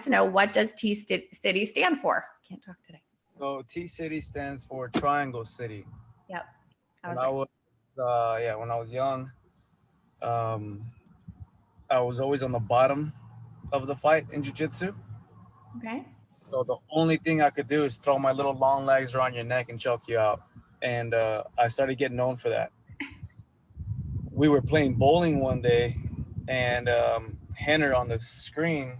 to know, what does T City stand for? Can't talk today. So T City stands for Triangle City. Yep. When I was young, I was always on the bottom of the fight in jiu-jitsu. Okay. So the only thing I could do is throw my little long legs around your neck and choke you out. And I started getting known for that. We were playing bowling one day, and Henner on the screen,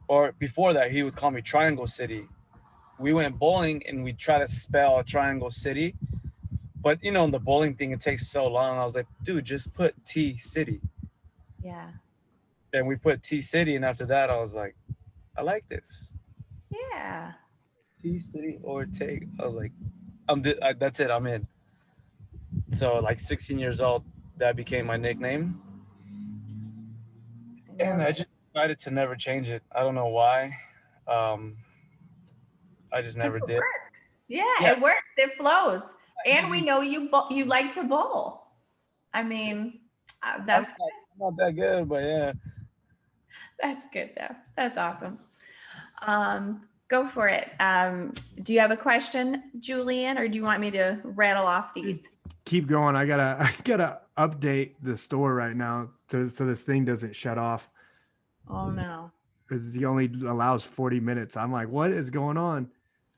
or before that, he would call me Triangle City. We went bowling and we try to spell Triangle City, but in the bowling thing, it takes so long. I was like, dude, just put T City. Yeah. And we put T City, and after that, I was like, I like this. Yeah. T City Ortega. I was like, that's it. I'm in. So like 16 years old, that became my nickname, and I just decided to never change it. I don't know why. I just never It did. works. Yeah, it works. It flows. And we know you like to bowl. I mean, that's I'm not that good, but yeah. that's good though. That's awesome. Go for it. Do you have a question, Julian, or do you want me to rattle off these? Keep going. I gotta update the store right now so this thing doesn't shut off. Oh no. Because he only allows 40 minutes. I'm like, what is going on?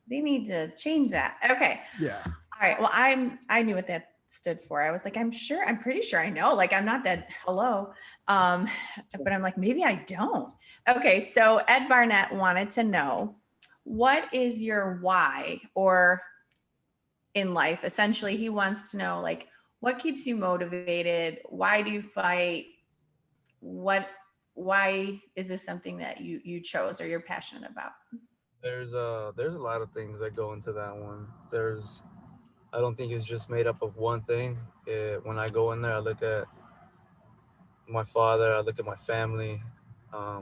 They need to change that. Okay. Yeah. All right. Well, I knew what that stood for. I was like, I'm pretty sure I know. Like, I'm not that hello. But I'm like, maybe I don't. Okay. So Ed Barnett wanted to know, what is your why, or in life? Essentially, he wants to know, like, what keeps you motivated? Why do you fight? Why is this something that you chose or you're passionate about? There's a lot of things that go into that one. I don't think it's just made up of one thing. When I go in there, I look at my father, I look at my family, I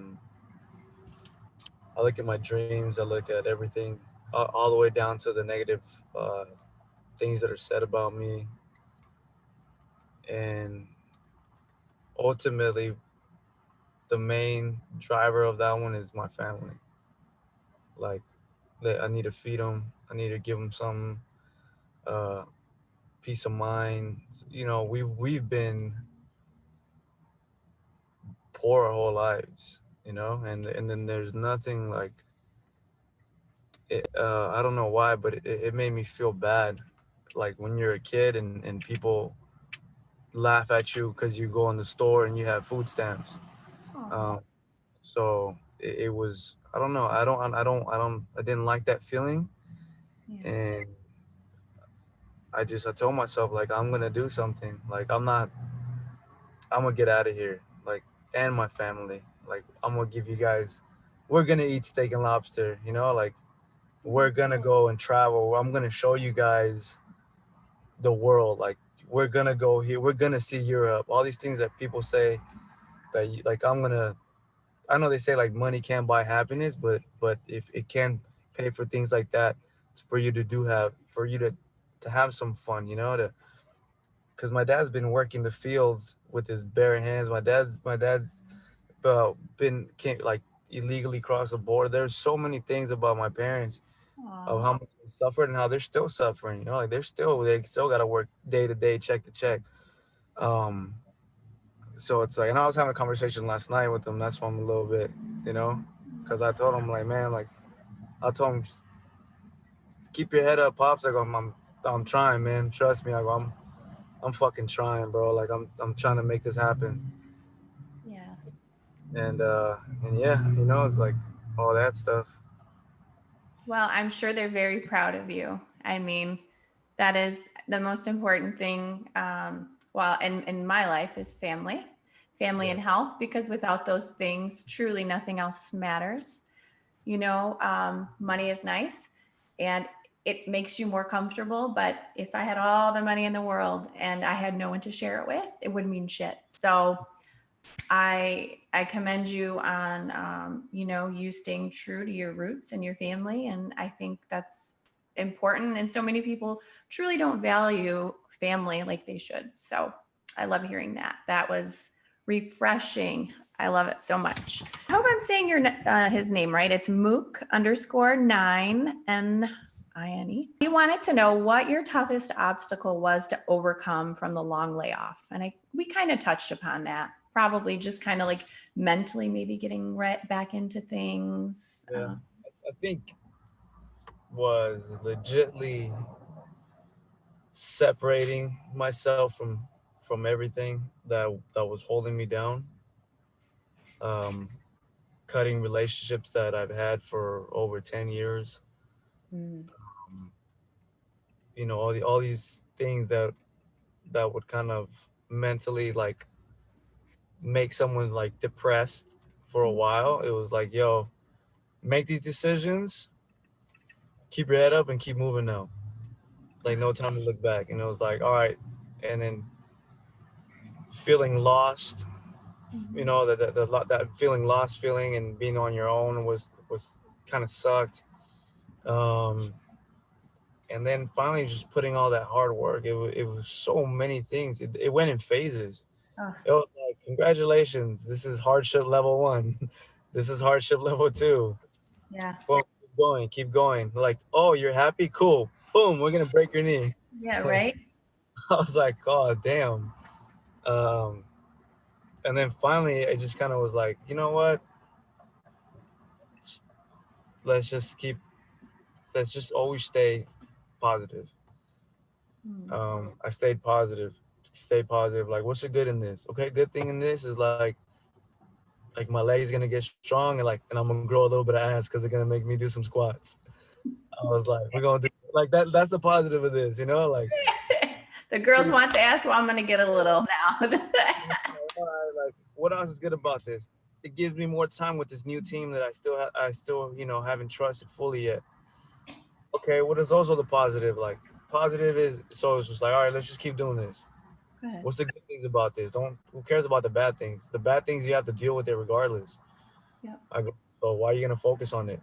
look at my dreams, I look at everything, all the way down to the negative things that are said about me. And ultimately, the main driver of that one is my family. Like, I need to feed them, I need to give them some peace of mind. We've been poor our whole lives, and then there's nothing like it. I don't know why, but it made me feel bad, like when you're a kid and people laugh at you because you go in the store and you have food stamps. Oh, So it was, I don't know, I didn't like that feeling. yeah. And I told myself, like, I'm gonna do something. Like, I'm gonna get out of here, like, and my family. Like, I'm gonna give you guys, we're gonna eat steak and lobster, like, we're gonna go and travel. I'm gonna show you guys the world. Like, we're gonna go here. We're gonna see Europe. All these things that people say that like I know they say like money can't buy happiness, but if it can pay for things like that, it's for you to for you to have some fun, because my dad's been working the fields with his bare hands. My dad's came like illegally crossed the border. There's so many things about my parents of Aw. how much they suffered and how they're still suffering. Like they still got to work day to day, check to check. Um, so it's like, and I was having a conversation last night with them. That's why I'm a little bit, because I told him like, man, like I told him, "Just keep your head up, pops." Like I'm trying, man. Trust me. I'm fucking trying, bro. Like I'm trying to make this happen. Yes. And yeah, it's like all that stuff. Well, I'm sure they're very proud of you. I mean, that is the most important thing. Well, in my life is family and health, because without those things, truly nothing else matters. Money is nice and it makes you more comfortable. But if I had all the money in the world and I had no one to share it with, it wouldn't mean shit. So I commend you on you staying true to your roots and your family, and I think that's important. And so many people truly don't value family like they should. So I love hearing that. That was refreshing. I love it so much. I hope I'm saying his name right. It's Mook_9NINE. He wanted to know what your toughest obstacle was to overcome from the long layoff. And we kind of touched upon that. Probably just kind of like mentally maybe getting right back into things. Yeah, I think was legitly separating myself from everything that was holding me down. Um, Cutting relationships that I've had for over 10 years. Mm. Um, all these things that would kind of mentally like make someone like depressed for a while. It was like, yo, make these decisions, keep your head up and keep moving now. Like no time to look back. And it was like, all right. And then feeling lost, that feeling lost feeling and being on your own was kind of sucked. Um, and then finally just putting all that hard work. It was so many things. It went in phases. Oh, It was like, congratulations, this is hardship level 1. This is hardship level 2. yeah. Boom, keep going. Like, oh, you're happy? Cool. Boom, we're gonna break your knee. Yeah, Like, right? I was like, oh damn. Um, and then finally I just kind of was like, you know what? Let's just keep let's just always stay positive. I stayed positive. Stay positive. Like, what's the good in this? Okay, good thing in this is like my leg's gonna get strong and I'm gonna grow a little bit of ass because they're gonna make me do some squats. I was like, we're gonna do like that. That's the positive of this, like The girls want the ass, well, I'm gonna get a little now. all right, like what else is good about this? It gives me more time with this new team that I still haven't trusted fully yet. Okay, what is also the positive? Like positive is so it's just like, all right, let's just keep doing this. Good. What's the good things about this? Who cares about the bad things? The bad things you have to deal with it regardless. Yep. So why are you gonna focus on it?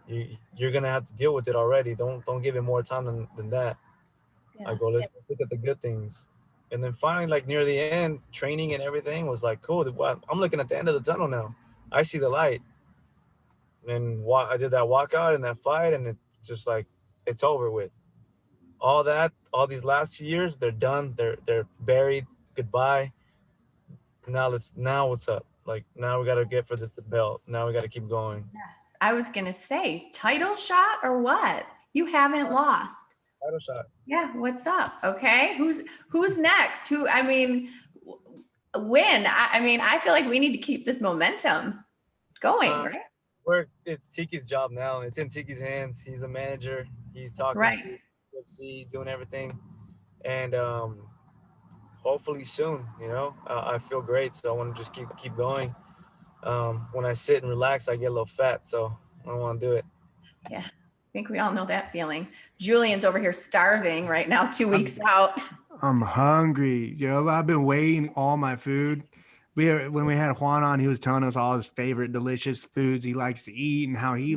You're gonna have to deal with it already. Don't give it more time than that. Yes. I go, let's look at the good things. And then finally, like near the end, training and everything was like, cool. I'm looking at the end of the tunnel now. I see the light. And I did that walkout and that fight, and it's just like, it's over with. All these last 2 years, they're done. They're buried. Goodbye. Now what's up? Like now we gotta get for the belt. Now we gotta keep going. Yes. I was gonna say, title shot or what? You haven't lost. Title shot. Yeah, what's up? Okay. Who's next? Win. I feel like we need to keep this momentum going, right? It's Tiki's job now. It's in Tiki's hands. He's the manager. He's talking to UFC, doing everything. And hopefully soon, I feel great. So I want to just keep going. When I sit and relax, I get a little fat. So I don't want to do it. Yeah. think we all know that feeling. Julian's over here starving right now, 2 weeks out. I'm hungry. I've been waiting all my food. When we had Juan on, he was telling us all his favorite delicious foods he likes to eat and how he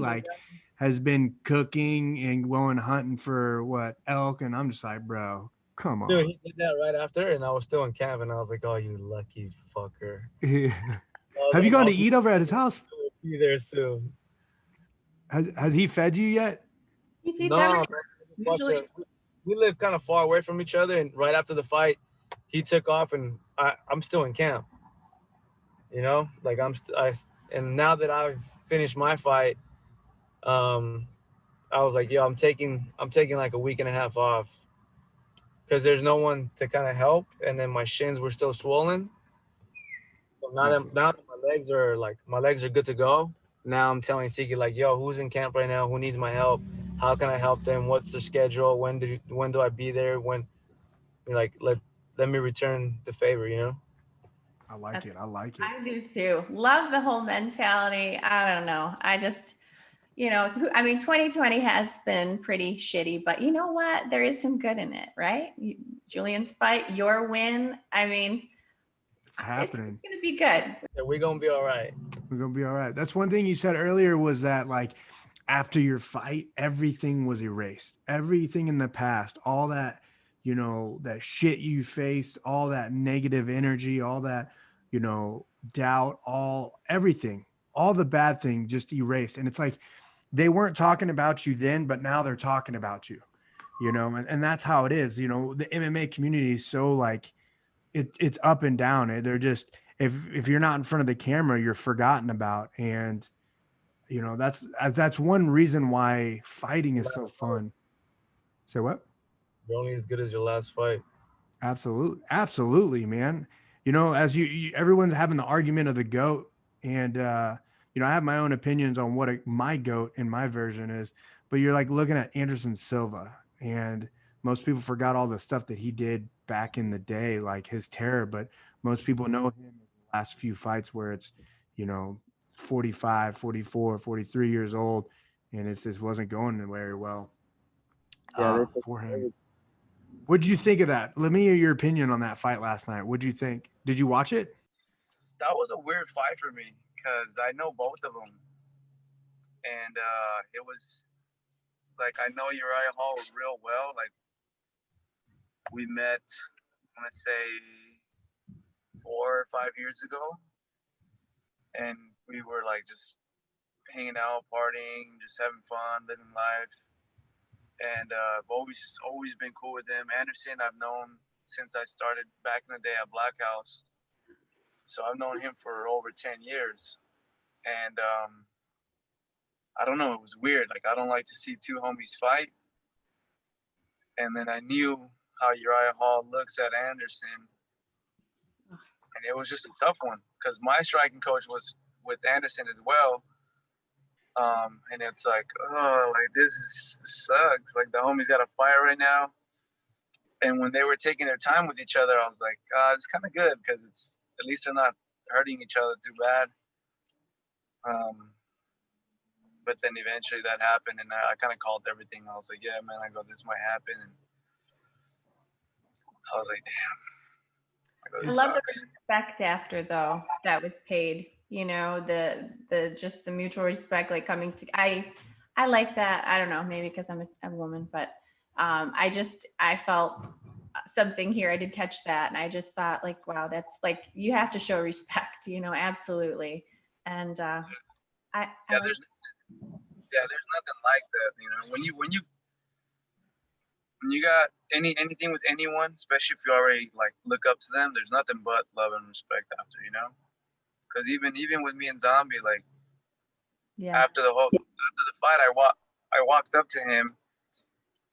has been cooking and going hunting for elk. And I'm just like, bro, come on. Dude, he did that right after, and I was still in camp, and I was like, oh, you lucky fucker. Have you gone to eat over at his house? Be there soon. Has he fed you yet? He feeds No, everything. man. Usually, We live kind of far away from each other, and right after the fight, he took off, and I'm still in camp. Like and now that I've finished my fight, I was like, yo, I'm taking like a week and a half off because there's no one to kind of help, and then my shins were still swollen. So now that my legs are good to go. Now I'm telling Tiki like, yo, who's in camp right now? Who needs my help? How can I help them? What's the schedule? When do I be there? When let me return the favor, I like it. I do too. Love the whole mentality. I don't know. I just, 2020 has been pretty shitty, but you know what? There is some good in it, right? Julian's fight, your win. I mean, it's happening. It's going to be good. Yeah, we're going to be all right. We're going to be all right. That's one thing you said earlier was that after your fight, everything was erased. Everything in the past, all that, that shit you faced, all that negative energy, all that, doubt, everything, all the bad thing just erased. And it's like, they weren't talking about you then, but now they're talking about you, and that's how it is. The MMA community is so it's up and down. They're just, if you're not in front of the camera, you're forgotten about. And, that's one reason why fighting is so fun. So what? You're only as good as your last fight. Absolutely, man. As everyone's having the argument of the GOAT, and I have my own opinions on what my GOAT in my version is, but you're looking at Anderson Silva, and most people forgot all the stuff that he did back in the day, like his terror, but most people know him in the last few fights where it's, 45, 44, 43 years old, and it just wasn't going very well for him. What did you think of that? Let me hear your opinion on that fight last night. What did you think? Did you watch it? That was a weird fight for me because I know both of them. And it's I know Uriah Hall real well. We met, I want to say 4 or 5 years ago. And we were just hanging out, partying, just having fun, living life. And I've always been cool with him. Anderson, I've known since I started back in the day at Black House. So I've known him for over 10 years. And I don't know, it was weird. I don't like to see two homies fight. And then I knew how Uriah Hall looks at Anderson. And it was just a tough one because my striking coach was with Anderson as well. And it's this sucks. The homies got a fight right now. And when they were taking their time with each other, I was like, it's kind of good because at least they're not hurting each other too bad. But then eventually that happened, and I kind of called everything. I was like, yeah, man, this might happen. And I was like, damn. I love the respect after, though, that was paid. The just the mutual respect, coming to, I like that. I don't know, maybe because I'm a woman, but I felt something here. I did catch that. And I just thought wow, that's you have to show respect, absolutely. And there's nothing like that. When you got anything with anyone, especially if you already look up to them, there's nothing but love and respect after, because even with me and Zombie, after the fight, I walked up to him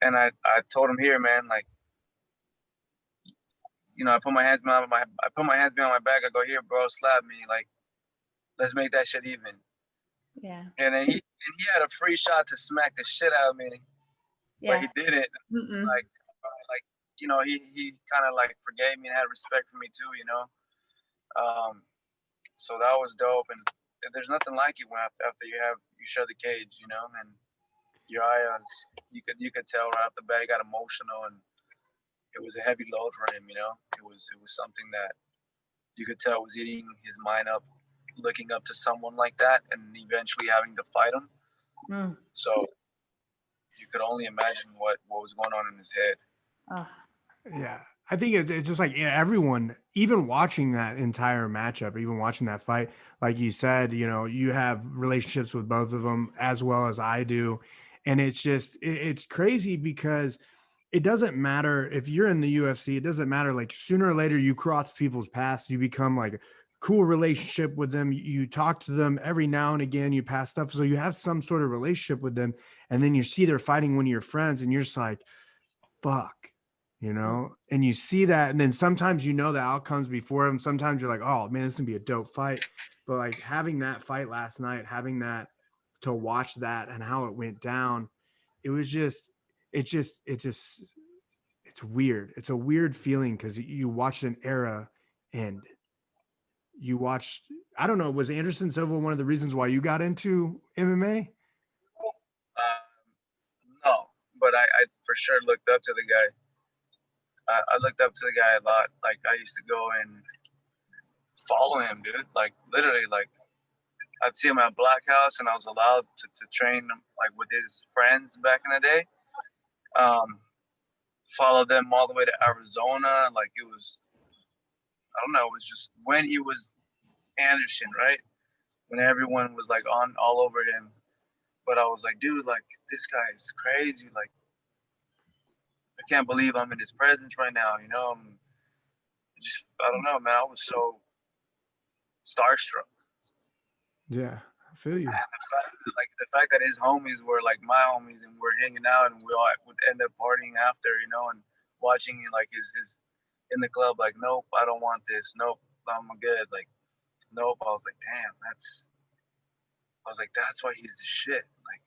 and I told him, here, man, I put my hands behind my back. I go, here, bro, slap me, let's make that shit even. Yeah. And then he had a free shot to smack the shit out of me. Yeah. But he didn't. Mm-mm. He kind of forgave me and had respect for me too, so that was dope. And there's nothing like it when after you share the cage, and Uriah, you could tell right off the bat he got emotional, and it was a heavy load for him. You know, it was something that you could tell was eating his mind up, looking up to someone like that, and eventually having to fight him. So you could only imagine what was going on in his head. Yeah, I think it's just like everyone, even watching that entire matchup, even watching that fight, like you said, you know, you have relationships with both of them as well as I do. And it's just, it's crazy because it doesn't matter if you're in the UFC, it doesn't matter. Like sooner or later, you cross people's paths, you become like a cool relationship with them. You talk to them every now and again, you pass stuff. So you have some sort of relationship with them. And then you see they're fighting one of your friends and you're just like, fuck. You know, and you see that, and then sometimes you know the outcomes before them. Sometimes you're like, oh man, this is gonna be a dope fight. But like having that fight last night, having that to watch that and how it went down, it was just, it's weird. It's a weird feeling because you watched an era end. You watched, I don't know, was Anderson Silva one of the reasons why you got into MMA? No, but I for sure looked up to the guy. I looked up to the guy a lot. Like I used to go and follow him, dude. Like literally, like I'd see him at Black House, and I was allowed to train like with his friends back in the day. Follow them all the way to Arizona. Like it was, I don't know. It was just when he was Anderson, right? When everyone was like on all over him. But I was like, dude, like this guy is crazy. Like I can't believe I'm in his presence right now. You know, I don't know, man. I was so starstruck. Yeah, I feel you. And the fact that his homies were like my homies, and we're hanging out, and we all would end up partying after, you know, and watching like his in the club. Like, nope, I don't want this. Nope, I'm good. Like, nope. I was like, damn, that's why he's the shit. Like,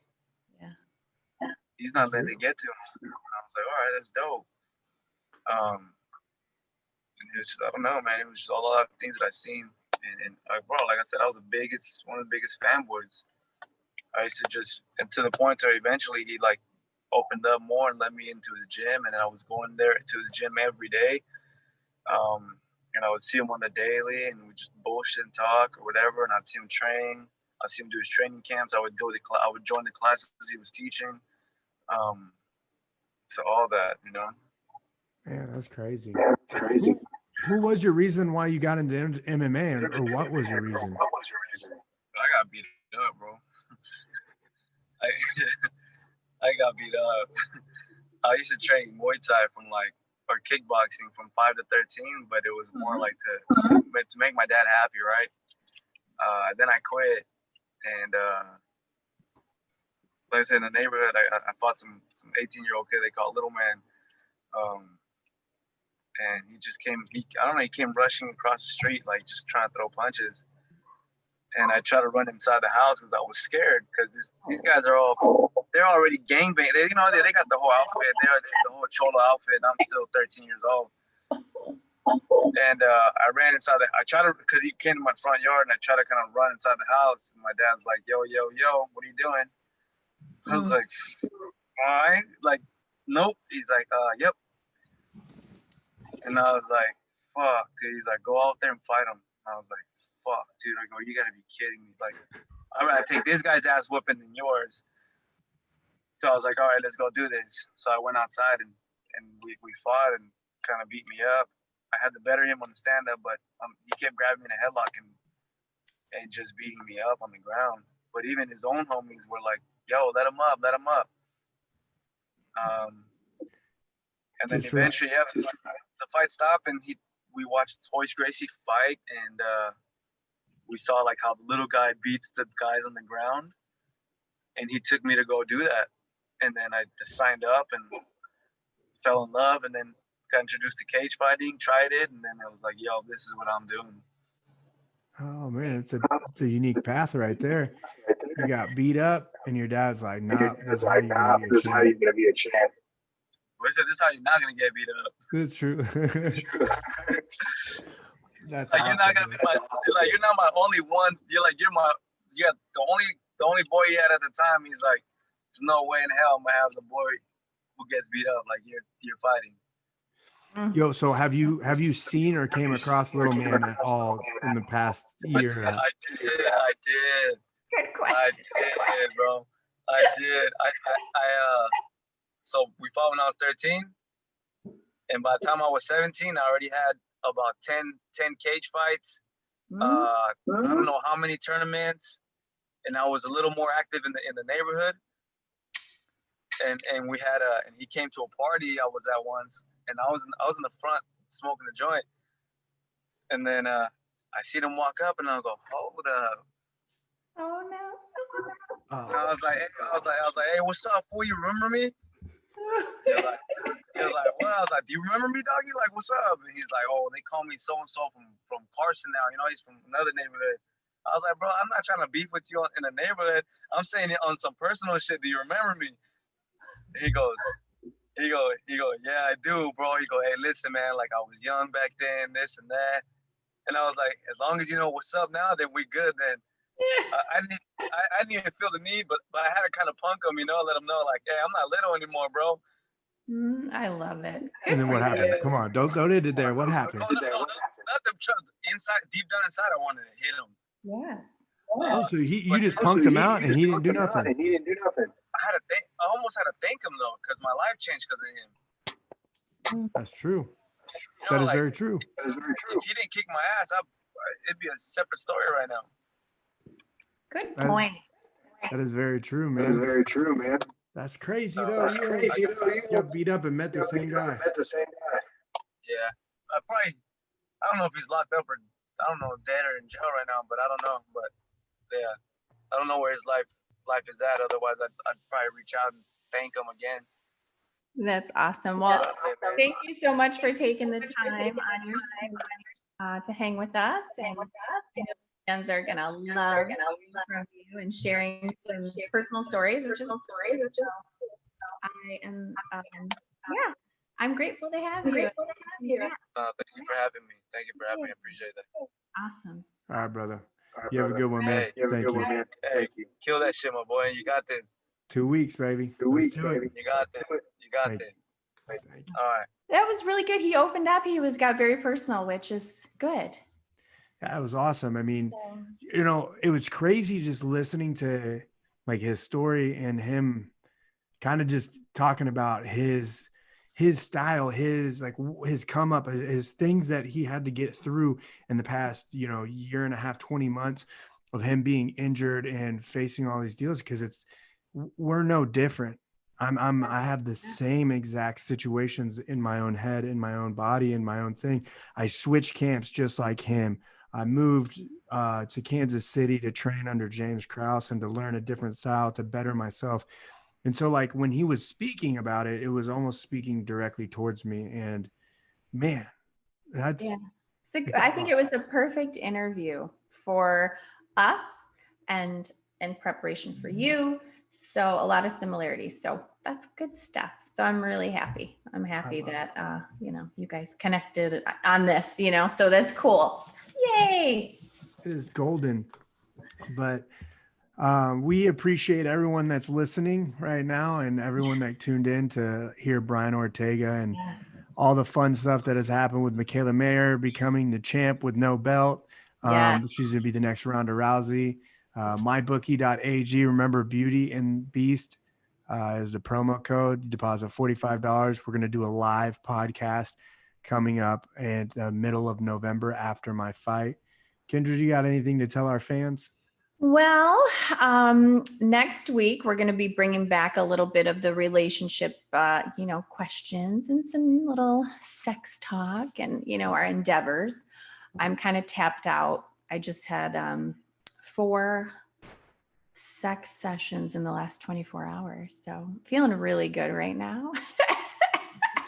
he's not letting it get to him. And I was like, all right, that's dope. And it was just, I don't know, man. It was just a lot of things that I seen, and bro, like I said, I was one of the biggest fanboys. I used to just, and to the point where eventually he like opened up more and let me into his gym, and then I was going there to his gym every day. And I would see him on the daily, and we just bullshit and talk or whatever, and I'd see him train. I'd see him do his training camps. I would join the classes he was teaching. So all that, you know. Man, that's crazy. Who was your reason why you got into MMA, or what was your reason? I got beat up, bro. I got beat up. I used to train Muay Thai or kickboxing from 5 to 13, but it was more like to make my dad happy, right? Then I quit, and like I said, in the neighborhood, I fought some 18-year-old kid they call Little Man. And he just came, I don't know, he came rushing across the street, like just trying to throw punches. And I tried to run inside the house because I was scared, because these guys they're already gangbang. They got the whole outfit. They're the whole cholo outfit, and I'm still 13 years old. And I ran inside I tried to, because he came to my front yard, and I tried to kind of run inside the house. And my dad's like, yo, what are you doing? I was like, all right. Like, nope. He's like, yep. And I was like, fuck, dude. He's like, go out there and fight him. And I was like, fuck, dude. I go, you gotta be kidding me. Like, I'd rather take this guy's ass whooping than yours. So I was like, all right, let's go do this. So I went outside, and we fought, and kind of beat me up. I had to better him on the stand-up, but he kept grabbing me in a headlock and just beating me up on the ground. But even his own homies were like, yo, let him up. And then eventually, the fight stopped, and we watched Hoist Gracie fight, and we saw like how the little guy beats the guys on the ground, and he took me to go do that. And then I just signed up and fell in love, and then got introduced to cage fighting, tried it, and then it was like, yo, this is what I'm doing. Oh man, it's a unique path right there. You got beat up, and your dad's like, nah, this is how you're gonna be a champ. I said, this is how you're not gonna get beat up. That's true. That's like, awesome, you're not gonna be you're not my only one. You're the only boy he had at the time. He's like, there's no way in hell I'm gonna have the boy who gets beat up like you're fighting. Yo, so have you seen or came across Little Man at all in the past year? I did. Good question. I did, bro. I did. So we fought when I was 13, and by the time I was 17, I already had about 10 cage fights. I don't know how many tournaments, and I was a little more active in the neighborhood. And we had and he came to a party I was at once, and I was in the front smoking a joint, and then I see them walk up, and I go, hold up. Oh no. And I was like, hey, what's up, fool? You remember me? He was like, what? I was like, do you remember me, doggy? Like, what's up? And he's like, oh, they call me so and so from Carson now. You know, he's from another neighborhood. I was like, bro, I'm not trying to beef with you in the neighborhood. I'm saying it on some personal shit. Do you remember me? He goes, yeah, I do, bro. He go, hey, listen, man, like I was young back then, this and that. And I was like, as long as you know what's up now, then we good. Then I didn't even feel the need, but I had to kind of punk him, you know, let him know, like, hey, I'm not little anymore, bro. I love it. And then what happened? Come on, don't end it there. What happened? No, nothing. Inside, deep down inside, I wanted to hit him. Yes. Oh, so you just punked him out and he didn't do nothing. I almost had to thank him though, because my life changed because of him. That's true. You know, That is like, very true. If he didn't kick my ass, it'd be a separate story right now. Good point. That is very true, man. That's crazy though. You got beat up and met the same guy. Yeah, I don't know if he's locked up or I don't know, dead or in jail right now, but I don't know. But yeah, I don't know where his life is at. Otherwise, I'd probably reach out and thank him again. That's awesome. Well, thank you so much for taking the time on your to hang with us. And I know fans are gonna love from you and sharing some personal stories, which is I am I'm grateful to have you. Thank you for having me. Thank you for having me. I appreciate that. Awesome. All right, brother. You have a good one, man. Thank you. Hey, kill that shit, my boy. You got this. 2 weeks, baby. 2 weeks, baby. You got this. You got this. Thank you. All right. That was really good. He opened up. He got very personal, which is good. Yeah, it was awesome. I mean, you know, it was crazy just listening to like his story and him kind of just talking about his style, his come up, his things that he had to get through in the past, you know, year and a half, 20 months of him being injured and facing all these deals. Cause we're no different. I have the same exact situations in my own head, in my own body, in my own thing. I switched camps just like him. I moved to Kansas City to train under James Krause and to learn a different style to better myself. And so like when he was speaking about it, it was almost speaking directly towards me. And man, that's So I think it was the perfect interview for us and in preparation for you. So a lot of similarities. So that's good stuff. So I'm really happy. I'm happy that you know, you guys connected on this, you know, so that's cool. Yay. It is golden. But we appreciate everyone that's listening right now and everyone that tuned in to hear Brian Ortega and all the fun stuff that has happened with Mikaela Mayer becoming the champ with no belt. She's going to be the next Ronda Rousey. MyBookie.ag. Remember, Beauty and Beast is the promo code. You deposit $45. We're going to do a live podcast coming up in the middle of November after my fight. Kendra, do you got anything to tell our fans? Well, next week, we're going to be bringing back a little bit of the relationship, you know, questions and some little sex talk and, you know, our endeavors. I'm kind of tapped out. I just had 4 sex sessions in the last 24 hours. So feeling really good right now.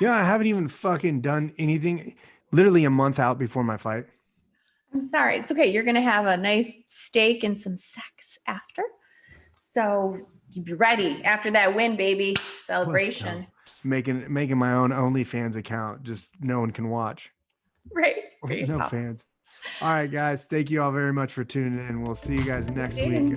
Yeah, I haven't even fucking done anything. Literally a month out before my fight. I'm sorry. It's okay. You're going to have a nice steak and some sex after. So you be ready after that win, baby. Celebration. Making my own OnlyFans account. Just no one can watch. Right. No fans. All right, guys. Thank you all very much for tuning in. We'll see you guys next week.